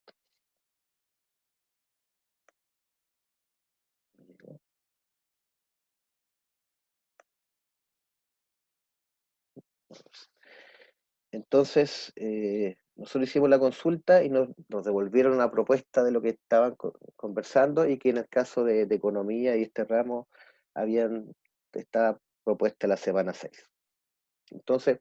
Entonces, nosotros hicimos la consulta y nos devolvieron una propuesta de lo que estaban conversando y que en el caso de economía y este ramo estaba propuesta la semana 6. Entonces,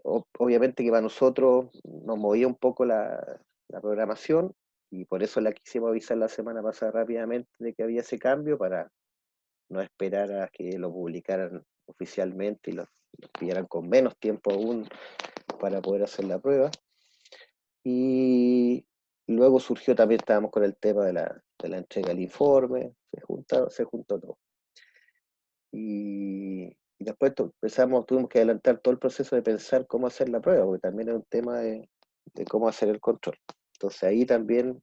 obviamente que para nosotros nos movía un poco la programación y por eso la quisimos avisar la semana pasada rápidamente de que había ese cambio para no esperar a que lo publicaran oficialmente y los pillaran con menos tiempo aún para poder hacer la prueba. Y luego surgió también, estábamos con el tema de la entrega del informe, se juntó todo. Y después tuvimos que adelantar todo el proceso de pensar cómo hacer la prueba, porque también es un tema de cómo hacer el control. Entonces ahí también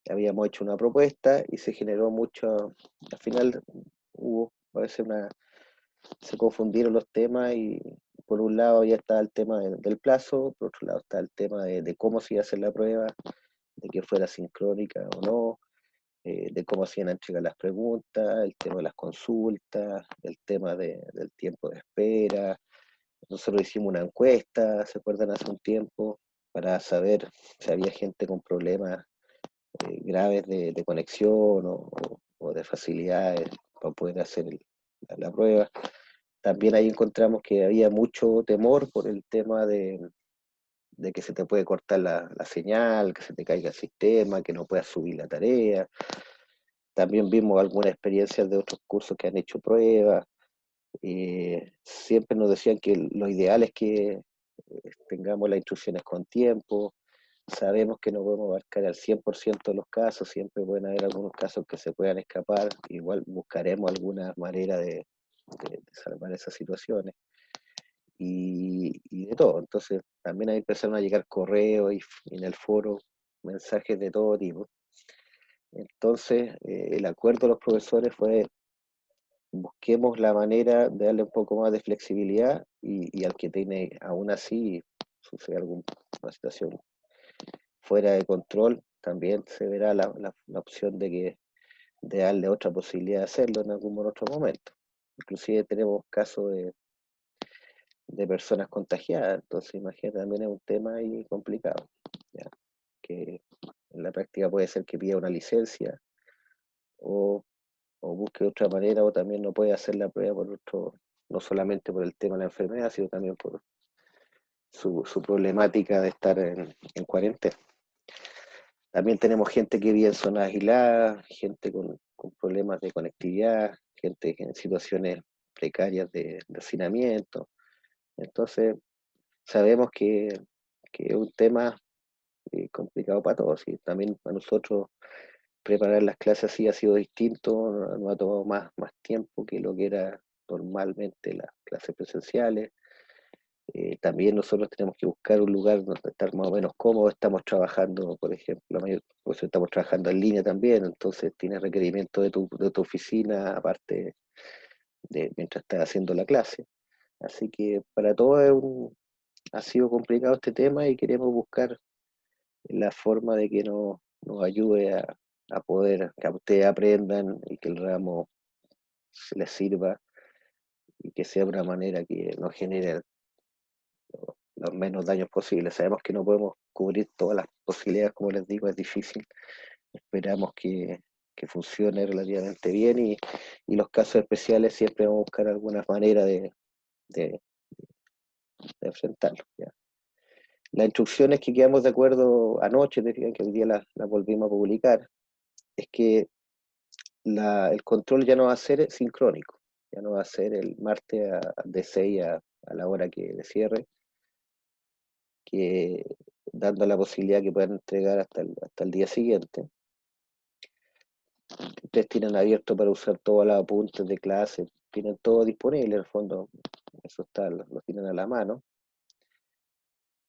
habíamos hecho una propuesta y se generó mucho, al final hubo a veces se confundieron los temas y por un lado ya estaba el tema del plazo, por otro lado está el tema de cómo se iba a hacer la prueba, de que fuera sincrónica o no, de cómo se iban a entregar las preguntas, el tema de las consultas, el tema del tiempo de espera. Nosotros hicimos una encuesta, ¿se acuerdan? Hace un tiempo, para saber si había gente con problemas graves de conexión o de facilidades para poder hacer la prueba. También ahí encontramos que había mucho temor por el tema de que se te puede cortar la señal, que se te caiga el sistema, que no puedas subir la tarea. También vimos algunas experiencias de otros cursos que han hecho pruebas. Siempre nos decían que lo ideal es que tengamos las instrucciones con tiempo. Sabemos que no podemos abarcar al 100% de los casos, siempre pueden haber algunos casos que se puedan escapar, igual buscaremos alguna manera de salvar esas situaciones. Y de todo, entonces también ahí empezaron a llegar correos y en el foro mensajes de todo tipo. Entonces el acuerdo de los profesores fue busquemos la manera de darle un poco más de flexibilidad y al que tiene aún así sucede alguna situación fuera de control, también se verá la opción de darle otra posibilidad de hacerlo en algún otro momento. Inclusive tenemos casos de personas contagiadas, entonces imagínate, también es un tema ahí complicado, ¿ya? Que en la práctica puede ser que pida una licencia o busque otra manera o también no puede hacer la prueba por otro, no solamente por el tema de la enfermedad, sino también por su problemática de estar en cuarentena. También tenemos gente que vive en zonas aisladas, gente con problemas de conectividad, gente en situaciones precarias de hacinamiento. Entonces, sabemos que es un tema complicado para todos y también para nosotros preparar las clases así ha sido distinto, nos ha tomado más tiempo que lo que era normalmente las clases presenciales. También nosotros tenemos que buscar un lugar donde estar más o menos cómodos. Estamos trabajando, por ejemplo, pues estamos trabajando en línea también, entonces tienes requerimiento de tu oficina, aparte de mientras estás haciendo la clase. Así que para todos ha sido complicado este tema y queremos buscar la forma de que nos ayude a poder que ustedes aprendan y que el ramo se les sirva y que sea de una manera que nos genere los menos daños posibles. Sabemos que no podemos cubrir todas las posibilidades, como les digo, es difícil. Esperamos que funcione relativamente bien y los casos especiales siempre vamos a buscar alguna manera de enfrentarlos. ¿Ya? Las instrucciones que quedamos de acuerdo anoche, que hoy día las volvimos a publicar, es que el control ya no va a ser sincrónico, ya no va a ser el martes de 6 a la hora que de cierre, que dando la posibilidad que puedan entregar hasta el día siguiente. Ustedes tienen abierto para usar todos los apuntes de clase, tienen todo disponible, en el fondo, eso está, lo tienen a la mano.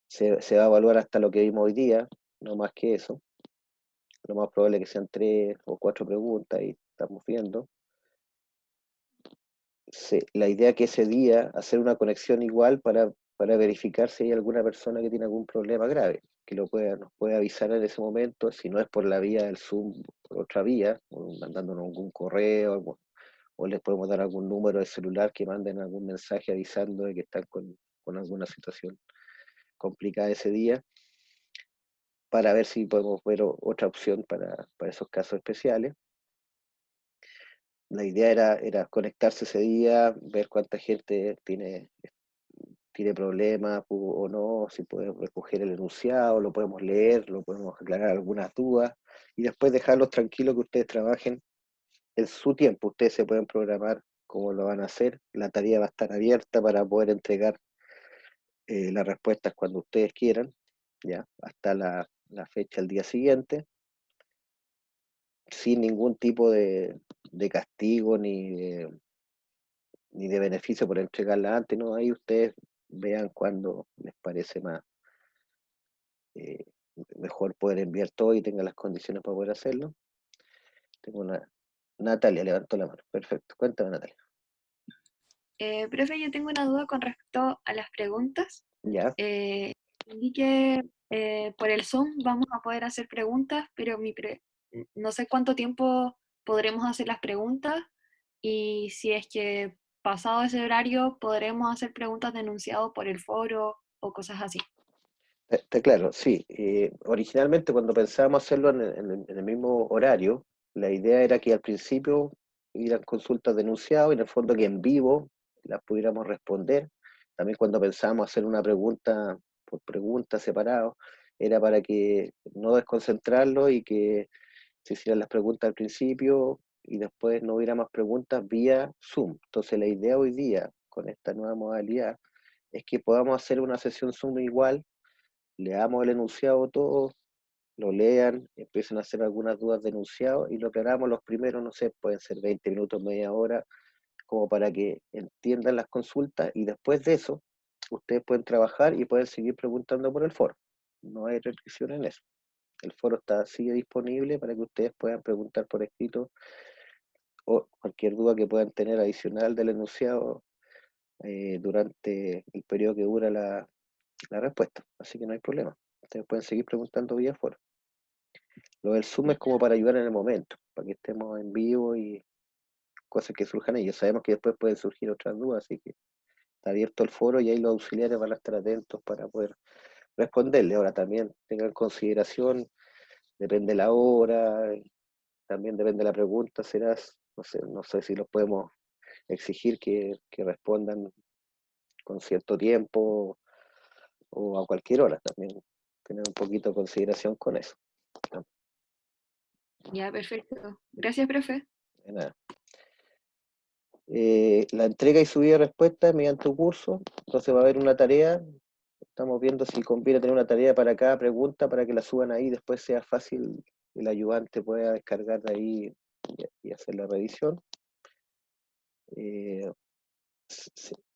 Se va a evaluar hasta lo que vimos hoy día, no más que eso. Lo más probable es que sean 3 o 4 preguntas, y estamos viendo. La idea es que ese día hacer una conexión igual para verificar si hay alguna persona que tiene algún problema grave, que nos puede avisar en ese momento, si no es por la vía del Zoom, por otra vía, o mandándonos algún correo, o les podemos dar algún número de celular que manden algún mensaje avisando de que están con alguna situación complicada ese día, para ver si podemos ver otra opción para esos casos especiales. La idea era conectarse ese día, ver cuánta gente tiene problemas o no, si podemos recoger el enunciado, lo podemos leer, lo podemos aclarar algunas dudas, y después dejarlos tranquilos que ustedes trabajen en su tiempo. Ustedes se pueden programar cómo lo van a hacer, la tarea va a estar abierta para poder entregar las respuestas cuando ustedes quieran, ya hasta la fecha el día siguiente, sin ningún tipo de castigo ni de beneficio por entregarla antes, ¿no? Ahí ustedes vean cuándo les parece mejor poder enviar todo y tengan las condiciones para poder hacerlo. Tengo Natalia levantó la mano. Perfecto. Cuéntame, Natalia.
Profe, yo tengo una duda con respecto a las preguntas.
Ya.
Entendí que por el Zoom vamos a poder hacer preguntas, pero no sé cuánto tiempo podremos hacer las preguntas, y si es que pasado ese horario podremos hacer preguntas de enunciado por el foro o cosas así.
Está claro, sí. Originalmente, cuando pensábamos hacerlo en el mismo horario, la idea era que al principio hubieran consultas de enunciado y en el fondo que en vivo las pudiéramos responder. También cuando pensábamos hacer una pregunta por pregunta separado, era para que no desconcentrarlo y que se hicieran las preguntas al principio y después no hubiera más preguntas vía Zoom. Entonces la idea hoy día, con esta nueva modalidad, es que podamos hacer una sesión Zoom igual, leamos el enunciado todo, lo lean, empiecen a hacer algunas dudas de enunciado y lo aclaramos los primeros, no sé, pueden ser 20 minutos, media hora, como para que entiendan las consultas, y después de eso, ustedes pueden trabajar y pueden seguir preguntando por el foro. No hay restricción en eso. El foro sigue disponible para que ustedes puedan preguntar por escrito o cualquier duda que puedan tener adicional del enunciado durante el periodo que dura la respuesta. Así que no hay problema. Ustedes pueden seguir preguntando vía foro. Lo del Zoom es como para ayudar en el momento, para que estemos en vivo y cosas que surjan ahí. Ya sabemos que después pueden surgir otras dudas, así que está abierto el foro y ahí los auxiliares van a estar atentos para poder responderle. Ahora también tengan en consideración, depende la hora, también depende de la pregunta, no sé si los podemos exigir que respondan con cierto tiempo o a cualquier hora. También tener un poquito de consideración con eso.
Ya, perfecto. Gracias, profe.
De nada. La entrega y subida de respuestas mediante un curso, entonces va a haber una tarea. Estamos viendo si conviene tener una tarea para cada pregunta para que la suban ahí, después sea fácil, el ayudante pueda descargar de ahí y hacer la revisión.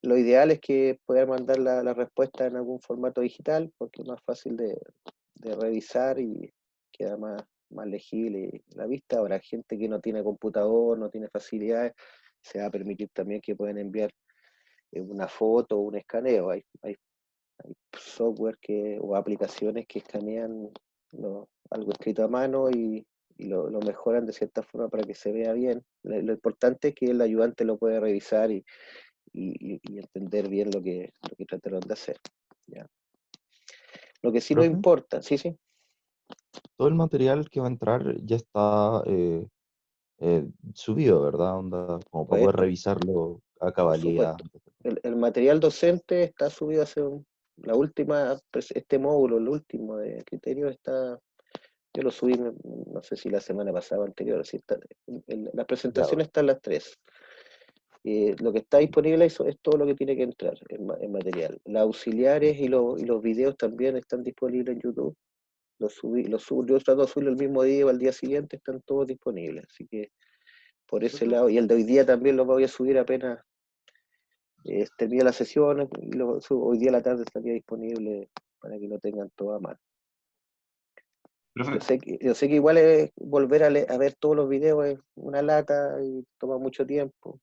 Lo ideal es que puedan mandar la respuesta en algún formato digital, porque es más fácil de revisar y queda más legible la vista. Ahora, gente que no tiene computador, no tiene facilidades, se va a permitir también que puedan enviar una foto o un escaneo. Hay software o aplicaciones que escanean algo escrito a mano y lo mejoran de cierta forma para que se vea bien. Lo importante es que el ayudante lo pueda revisar y entender bien lo que trataron de hacer. ¿Ya? Lo que sí nos
¿Profe?
importa, sí.
Todo el material que va a entrar ya está subido, ¿verdad? Onda, como para poder
Supuesto,
revisarlo a
por
cabalidad.
supuesto. El material docente está subido hace la última, este módulo, el último de criterios está Yo lo subí, no sé si la semana pasada o anterior, así está, la presentación está en las 3. Lo que está disponible es todo lo que tiene que entrar en material. Las auxiliares y los videos también están disponibles en YouTube. Yo trato de subirlo el mismo día o al día siguiente, están todos disponibles. Así que por ese lado, y el de hoy día también lo voy a subir apenas termine la sesión, y lo subo. Hoy día a la tarde estaría disponible para que lo tengan todo a mano. Yo sé que igual es volver a ver todos los videos es una lata y toma mucho tiempo.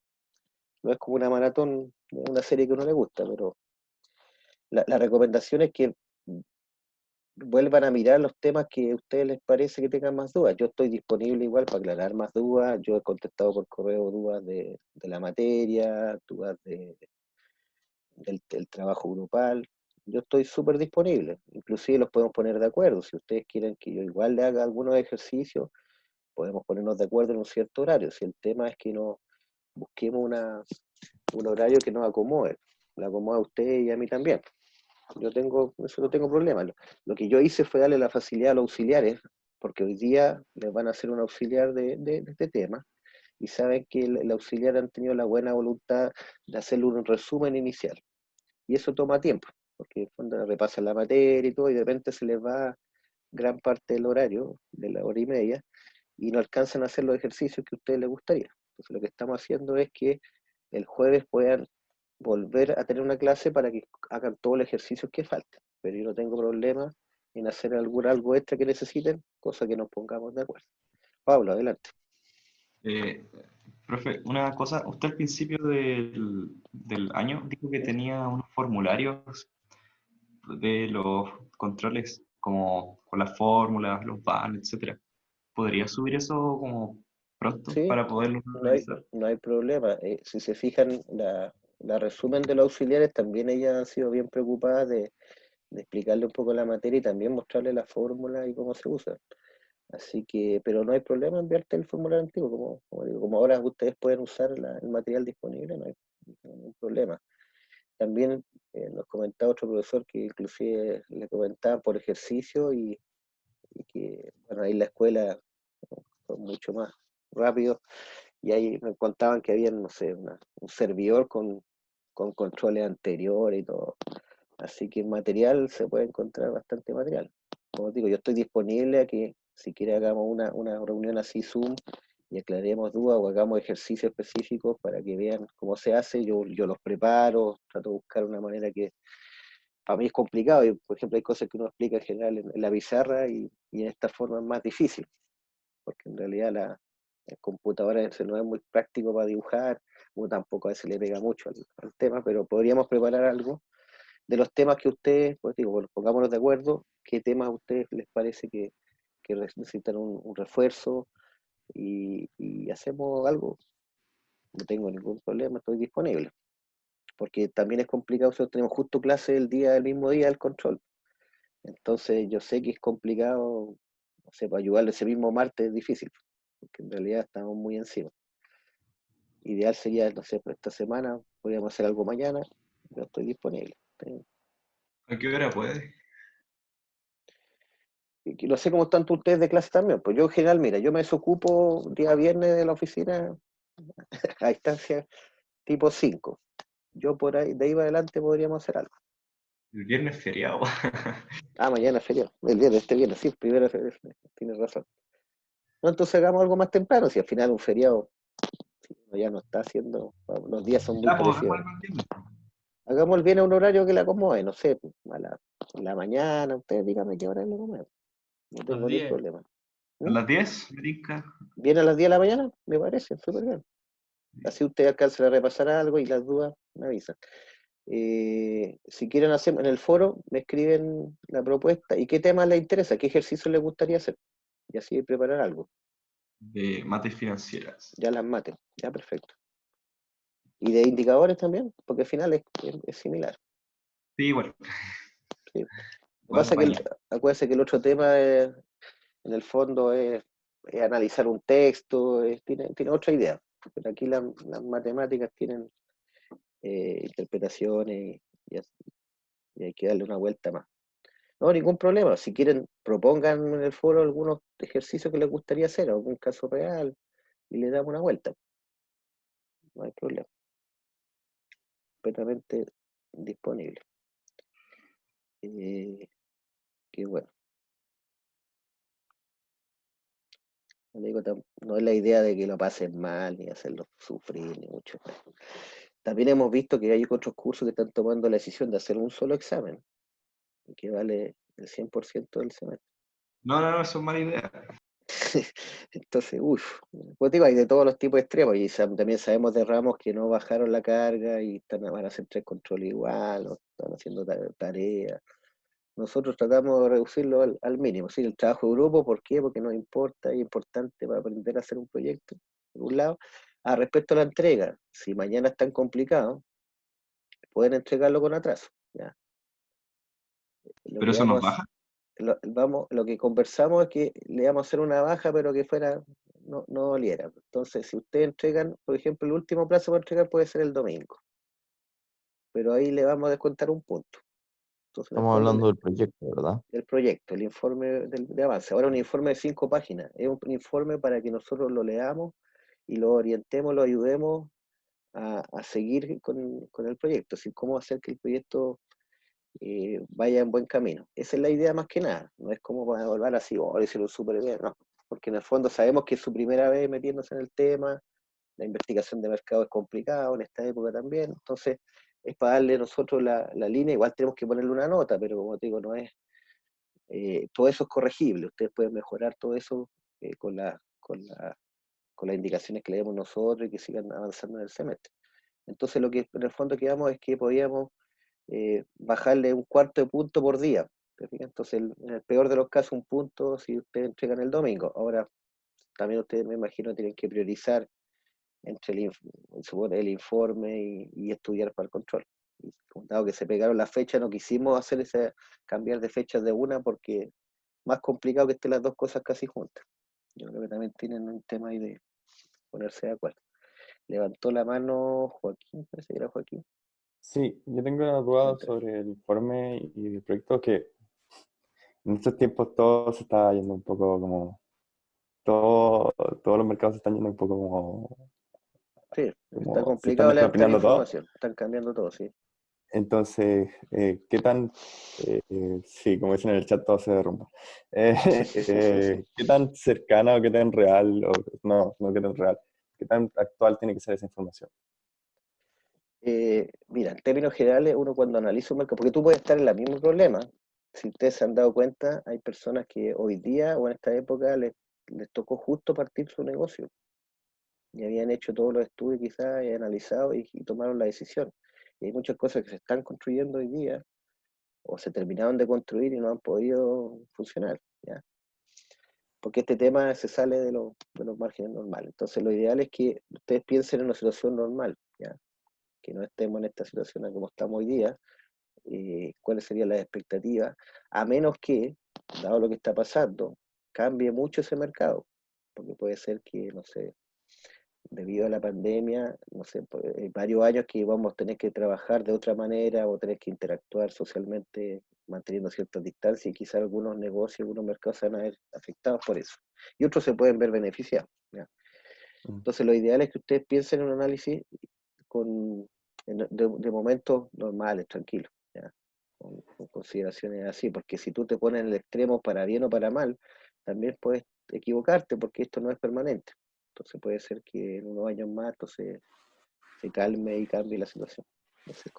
No es como una maratón de una serie que a uno le gusta, pero la recomendación es que vuelvan a mirar los temas que a ustedes les parece que tengan más dudas. Yo estoy disponible igual para aclarar más dudas. Yo he contestado por correo dudas de la materia, dudas del trabajo grupal. Yo estoy súper disponible. Inclusive los podemos poner de acuerdo. Si ustedes quieren que yo igual le haga algunos ejercicios, podemos ponernos de acuerdo en un cierto horario. Si el tema es que no busquemos un horario que nos acomode. Le acomoda a usted y a mí también. Eso no tengo problema. Lo que yo hice fue darle la facilidad a los auxiliares, porque hoy día les van a hacer un auxiliar de este tema, y saben que el auxiliar han tenido la buena voluntad de hacerle un resumen inicial. Y eso toma tiempo, porque cuando repasan la materia y todo, y de repente se les va gran parte del horario, de la hora y media, y no alcanzan a hacer los ejercicios que a ustedes les gustaría. Entonces lo que estamos haciendo es que el jueves puedan volver a tener una clase para que hagan todos los ejercicios que faltan. Pero yo no tengo problema en hacer algo extra que necesiten, cosa que nos pongamos de acuerdo. Pablo, adelante.
Profe, una cosa, usted al principio del año dijo que tenía unos formularios de los controles, como con las fórmulas, los van, etcétera. ¿Podría subir eso como pronto
Sí,
para poderlo revisar?
no hay problema. Si se fijan, la resumen de los auxiliares, también ellas han sido bien preocupadas de explicarle un poco la materia y también mostrarle la fórmula y cómo se usa. Así que, pero no hay problema en enviarte el formulario antiguo, como digo, como ahora ustedes pueden usar el material disponible, no hay ningún problema. También nos comentaba otro profesor que inclusive le comentaban por ejercicio y que, bueno, ahí la escuela fue mucho más rápido y ahí me contaban que había, no sé, un servidor con controles anteriores y todo. Así que en material se puede encontrar bastante material. Como digo, yo estoy disponible a que si quiere hagamos una reunión así Zoom y aclaremos dudas o hagamos ejercicios específicos para que vean cómo se hace. Yo los preparo, trato de buscar una manera que para mí es complicado. Y, por ejemplo, hay cosas que uno explica en general en la pizarra y en esta forma es más difícil, porque en realidad el computador no es muy práctico para dibujar, o tampoco a veces le pega mucho al tema, pero podríamos preparar algo de los temas que ustedes, pues digo, bueno, pongámonos de acuerdo, qué temas a ustedes les parece que necesitan un refuerzo y hacemos algo. No tengo ningún problema, estoy disponible. Porque también es complicado, nosotros tenemos justo clase el mismo día del control. Entonces yo sé que es complicado, no sé, para ayudarle ese mismo martes es difícil, porque en realidad estamos muy encima. Ideal sería, no sé, por esta semana, podríamos hacer algo mañana, yo estoy disponible.
¿A qué hora puede?
Y no sé cómo están ustedes de clase también, pues yo en general, mira, yo me desocupo día viernes de la oficina a distancia tipo 5. Yo por ahí, de ahí para adelante podríamos hacer algo.
El viernes feriado.
Mañana es feriado, el viernes, este viernes, sí, primero febrero, tienes razón. No, entonces hagamos algo más temprano, si al final un feriado si uno ya no está haciendo, los días son muy
Ya, pues,
parecidos. Hagamos el viernes a un horario que le acomode, no sé, a la mañana, ustedes díganme qué hora le acomode. No tengo ningún problema.
¿A las 10? ¿Me tinca?
¿Viene a las 10 de la mañana? Me parece, súper bien. Así usted alcanza a repasar algo y las dudas me avisan. Si quieren hacer en el foro, me escriben la propuesta y qué tema les interesa, qué ejercicio les gustaría hacer. Y así preparar algo.
De mates financieras.
Ya las maten, ya perfecto. Y de indicadores también, porque al final es similar.
Sí, igual.
Sí. Lo que pasa es que acuérdense que el otro tema en el fondo es analizar un texto, tiene otra idea. Pero aquí las matemáticas tienen interpretaciones y hay que darle una vuelta más. No, ningún problema. Si quieren, propongan en el foro algunos ejercicios que les gustaría hacer, algún caso real, y le damos una vuelta. No hay problema. Completamente disponible. Qué bueno. No es la idea de que lo pasen mal, ni hacerlos sufrir, ni mucho más. También hemos visto que hay otros cursos que están tomando la decisión de hacer un solo examen, y que vale el 100% del semestre.
No, eso es mala idea.
Entonces, pues digo, hay de todos los tipos de extremos, y también sabemos de ramos que no bajaron la carga y van a hacer 3 controles igual, o están haciendo tareas. Nosotros tratamos de reducirlo al mínimo. Sí, el trabajo de grupo, ¿por qué? Porque nos importa, es importante para aprender a hacer un proyecto, por un lado. Respecto a la entrega, si mañana es tan complicado, pueden entregarlo con atraso. ¿Ya?
¿Pero eso nos baja?
Lo que conversamos es que le vamos a hacer una baja, pero que fuera, no doliera. Entonces, si ustedes entregan, por ejemplo, el último plazo para entregar puede ser el domingo, pero ahí le vamos a descontar un punto. Entonces,
Estamos hablando del proyecto, ¿verdad?
El proyecto, el informe de avance. Ahora un informe de 5 páginas. Es un informe para que nosotros lo leamos y lo orientemos, lo ayudemos a seguir con el proyecto. Así cómo hacer que el proyecto vaya en buen camino. Esa es la idea más que nada. No es como para evaluar así, lo hicieron súper bien, no. Porque en el fondo sabemos que es su primera vez metiéndose en el tema, la investigación de mercado es complicado en esta época también, entonces es para darle nosotros la línea, igual tenemos que ponerle una nota, pero como te digo, no es, todo eso es corregible, ustedes pueden mejorar todo eso con las indicaciones que le demos nosotros y que sigan avanzando en el semestre. Entonces lo que en el fondo quedamos es que podíamos bajarle un cuarto de punto por día. Entonces, en el peor de los casos, un punto si ustedes entregan el domingo. Ahora, también ustedes, me imagino, tienen que priorizar entre el informe y estudiar para el control. Y dado que se pegaron las fechas, no quisimos hacer cambiar de fechas de una porque más complicado que estén las dos cosas casi juntas. Yo creo que también tienen un tema ahí de ponerse de acuerdo. Levantó la mano Joaquín, parece que era Joaquín.
Sí, yo tengo una duda sobre el informe y el proyecto que en estos tiempos todo se está yendo un poco como, todos los mercados se están yendo un poco como,
Sí,
como
está
se
complicado
están
la
despropiando todo.
información, están cambiando todo, sí.
Entonces, ¿qué tan, sí, como dicen en el chat, todo se derrumba? ¿Qué tan cercana o qué tan real, o no qué tan real, qué tan actual tiene que ser esa información?
Mira, en términos generales, uno cuando analiza un mercado, porque tú puedes estar en el mismo problema, si ustedes se han dado cuenta, hay personas que hoy día o en esta época les tocó justo partir su negocio, y habían hecho todos los estudios quizás, y analizado y tomaron la decisión. Y hay muchas cosas que se están construyendo hoy día, o se terminaron de construir y no han podido funcionar, ¿ya? Porque este tema se sale de los márgenes normales. Entonces lo ideal es que ustedes piensen en una situación normal, ¿ya? Que no estemos en esta situación como estamos hoy día, cuáles serían las expectativas, a menos que, dado lo que está pasando, cambie mucho ese mercado, porque puede ser que, no sé, debido a la pandemia, no sé, varios años que vamos a tener que trabajar de otra manera o tener que interactuar socialmente manteniendo ciertas distancias y quizás algunos negocios, algunos mercados se van a ver afectados por eso. Y otros se pueden ver beneficiados, ¿ya? Entonces lo ideal es que ustedes piensen en un análisis de momentos normales, tranquilos, ¿ya? Con consideraciones así, porque si tú te pones en el extremo para bien o para mal, también puedes equivocarte porque esto no es permanente. Entonces puede ser que en unos años más se calme y cambie la situación. Entonces,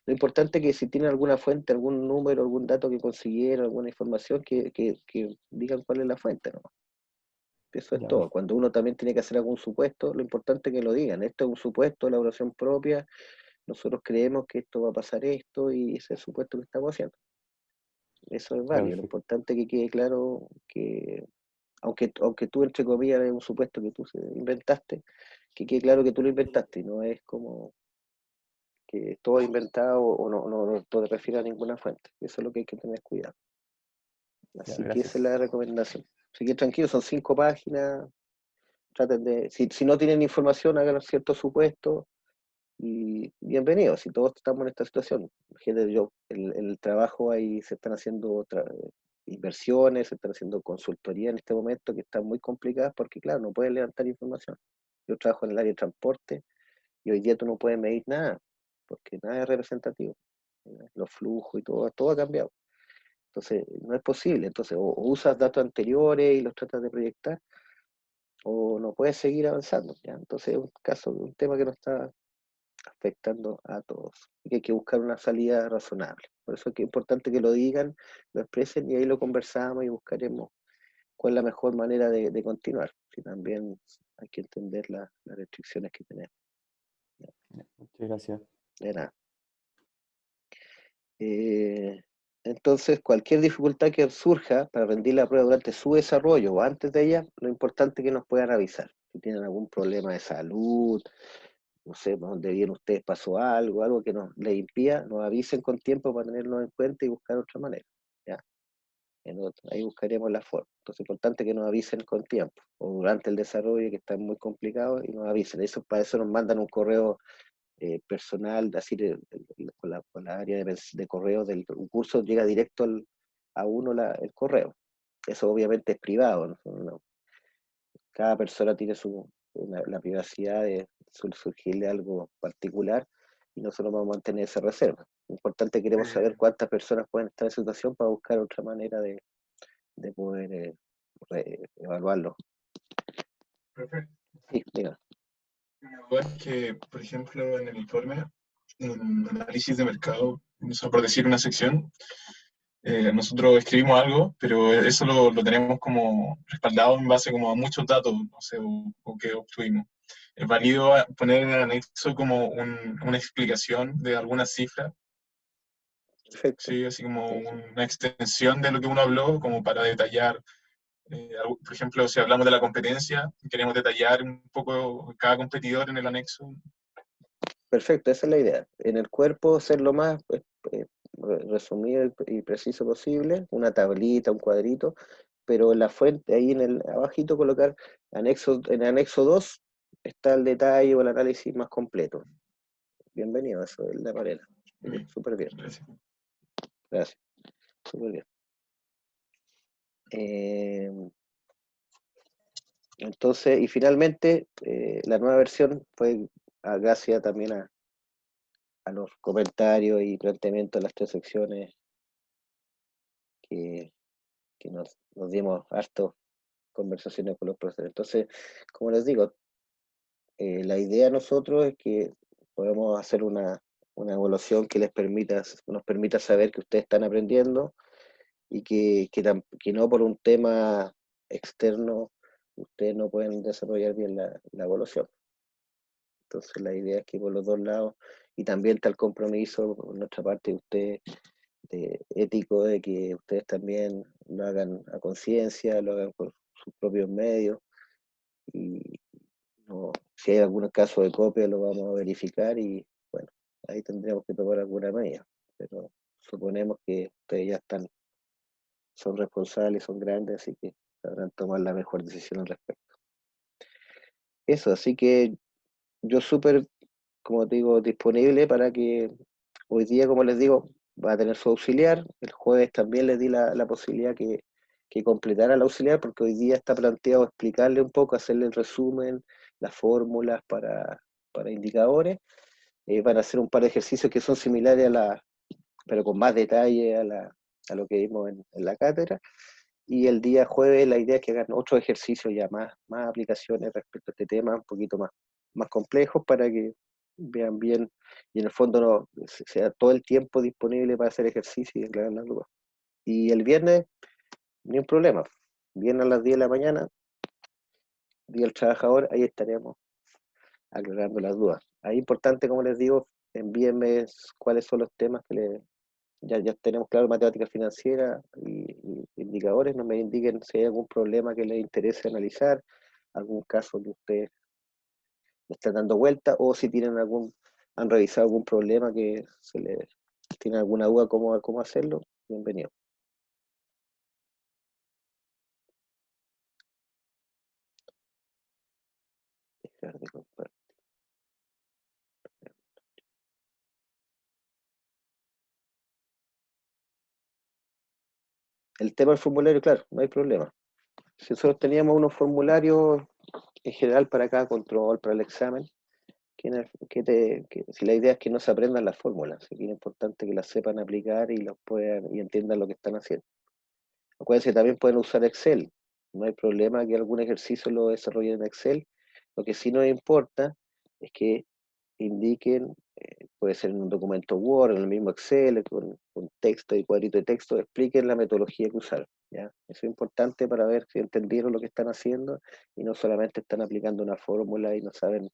lo importante es que si tienen alguna fuente, algún número, algún dato que consiguieron, alguna información, que digan cuál es la fuente, ¿no? Eso es
Ya,
todo.
perfecto.
Cuando uno también tiene que hacer algún supuesto, lo importante es que lo digan. Esto es un supuesto, elaboración propia. Nosotros creemos que esto va a pasar esto y ese es el supuesto que estamos haciendo. Eso es
Ya,
válido. Lo
perfecto.
importante es que quede claro que, aunque tú, entre comillas, es un supuesto que tú inventaste, que quede claro que tú lo inventaste y no es como que todo inventado o no te refiere a ninguna fuente. Eso es lo que hay que tener cuidado.
Ya,
Así que esa es la
gracias.
recomendación. Así que tranquilo, son 5 páginas. Traten de, si no tienen información, hagan ciertos supuestos Y bienvenidos, si todos estamos en esta situación. Imagínate yo, el trabajo ahí se están haciendo inversiones, se están haciendo consultoría en este momento que están muy complicadas porque, claro, no pueden levantar información. Yo trabajo en el área de transporte y hoy día tú no puedes medir nada, porque nada es representativo. Los flujos y todo ha cambiado. Entonces, no es posible. Entonces, o usas datos anteriores y los tratas de proyectar, o no puedes seguir avanzando. ¿Ya? Entonces, es un tema que nos está afectando a todos y que hay que buscar una salida razonable. Por eso es que es importante que lo digan, lo expresen y ahí lo conversamos y buscaremos cuál es la mejor manera de continuar. Y también hay que entender las restricciones que tenemos.
Muchas gracias.
De nada. Entonces, cualquier dificultad que surja para rendir la prueba durante su desarrollo o antes de ella, lo importante es que nos puedan avisar. Si tienen algún problema de salud, no sé, donde viene ustedes pasó algo que les impida, nos avisen con tiempo para tenerlo en cuenta y buscar otra manera. ¿Ya? Ahí buscaremos la forma. Entonces, es importante que nos avisen con tiempo o durante el desarrollo, que está muy complicado, y nos avisen. Para eso nos mandan un correo personal, así con la área de correo del curso, llega directo a uno el correo. Eso obviamente es privado, ¿no? Cada persona tiene la privacidad de surgirle algo particular y nosotros vamos a mantener esa reserva. Lo importante, queremos saber cuántas personas pueden estar en esa situación para buscar otra manera de poder evaluarlo.
Profe,
Sí, diga.
una duda es que, por ejemplo, en el informe, en análisis de mercado, solo por decir una sección, nosotros escribimos algo, pero eso lo tenemos como respaldado en base como a muchos datos, no sé, o que obtuvimos. ¿Es válido poner en el anexo como una explicación de alguna cifra?
Perfecto.
Sí, así como una extensión de lo que uno habló, como para detallar. Por ejemplo, si hablamos de la competencia, queremos detallar un poco cada competidor en el anexo.
Perfecto, esa es la idea. En el cuerpo ser lo más resumido y preciso posible, una tablita, un cuadrito, pero en la fuente, ahí en el abajito colocar en el anexo 2 está el detalle o el análisis más completo. Bienvenido, eso es la manera. Súper bien.
Gracias.
Gracias. Súper bien. Entonces, y finalmente, la nueva versión fue gracias también a los comentarios y planteamientos de las 3 secciones que nos dimos harto conversaciones con los profesores. Entonces, como les digo, la idea de nosotros es que podamos hacer una evaluación que nos permita saber que ustedes están aprendiendo y que no por un tema externo ustedes no pueden desarrollar bien la evaluación. Entonces la idea es que por los dos lados, y también está el compromiso por nuestra parte de ustedes, ético, de que ustedes también lo hagan a conciencia, lo hagan por sus propios medios, y si hay algún caso de copia lo vamos a verificar y bueno, ahí tendríamos que tomar alguna medida, pero suponemos que ustedes ya son responsables, son grandes, así que sabrán tomar la mejor decisión al respecto. Eso, así que yo súper, como te digo, disponible para que hoy día, como les digo, va a tener su auxiliar. El jueves también les di la posibilidad que completara el auxiliar, porque hoy día está planteado explicarle un poco, hacerle el resumen, las fórmulas para indicadores. Van a hacer un par de ejercicios que son similares pero con más detalle a lo que vimos en la cátedra. Y el día jueves la idea es que hagan otros ejercicios ya más aplicaciones respecto a este tema, un poquito más complejos para que vean bien y en el fondo no sea todo el tiempo disponible para hacer ejercicio y aclarar las dudas. Y el viernes, ni un problema. Viernes a las 10 de la mañana, Día del Trabajador, ahí estaremos aclarando las dudas. Ahí importante, como les digo, envíenme cuáles son los temas que ya tenemos claro, matemática financiera y indicadores, no me indiquen si hay algún problema que les interese analizar, algún caso que ustedes le están dando vuelta, o si han revisado algún problema que tienen alguna duda cómo hacerlo, bienvenido. Dejar de compartir. El tema del formulario, claro, no hay problema. Si nosotros teníamos unos formularios en general para cada control, para el examen, si la idea es que no se aprendan las fórmulas, así que es importante que las sepan aplicar y los puedan y entiendan lo que están haciendo. Acuérdense, también pueden usar Excel. No hay problema que algún ejercicio lo desarrollen en Excel. Lo que sí nos importa es que indiquen, puede ser en un documento Word, en el mismo Excel, con texto y cuadrito de texto, expliquen la metodología que usaron, ¿ya? Eso es importante para ver si entendieron lo que están haciendo y no solamente están aplicando una fórmula y no saben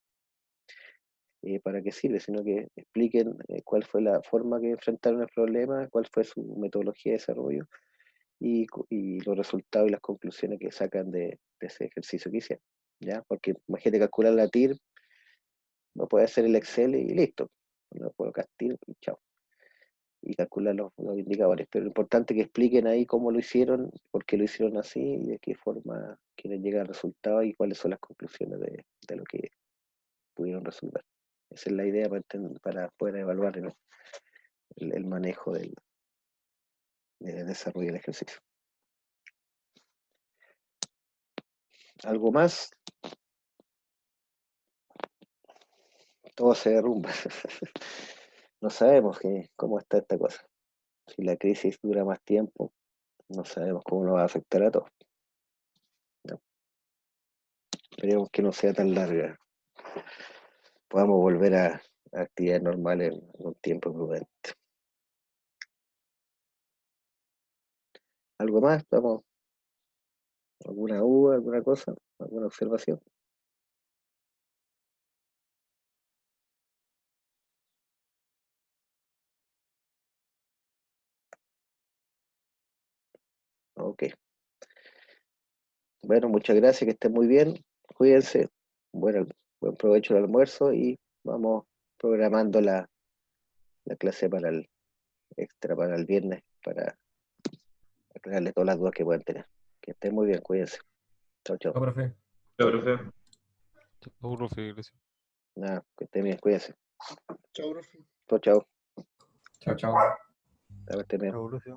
para qué sirve, sino que expliquen cuál fue la forma que enfrentaron el problema, cuál fue su metodología de desarrollo y los resultados y las conclusiones que sacan de ese ejercicio que hicieron, ¿ya? Porque imagínate calcular la TIR, no puede hacer el Excel y listo, no puedo TIR y chao, y calcular los indicadores, pero lo importante es que expliquen ahí cómo lo hicieron, por qué lo hicieron así y de qué forma quieren llegar al resultado y cuáles son las conclusiones de lo que pudieron resolver. Esa es la idea para poder evaluar el manejo del desarrollo del ejercicio. ¿Algo más? Todo se derrumba. No sabemos cómo está esta cosa. Si la crisis dura más tiempo, no sabemos cómo nos va a afectar a todos. ¿No? Esperemos que no sea tan larga. Podamos volver a actividades normales en un tiempo prudente. ¿Algo más? ¿Vamos? ¿Alguna duda, alguna cosa? ¿Alguna observación? Ok. Bueno, muchas gracias, que estén muy bien. Cuídense. Buen provecho del almuerzo y vamos programando la clase para el extra para el viernes para aclararle todas las dudas que puedan tener. Que estén muy bien, cuídense. Chao, chao.
Chao, profe.
Chao, profe.
Chao, profe, gracias.
Nada, que estén bien, cuídense.
Chao, profe.
Chao, chao.
Chao, chao.
Que estén bien.
Chao, profe.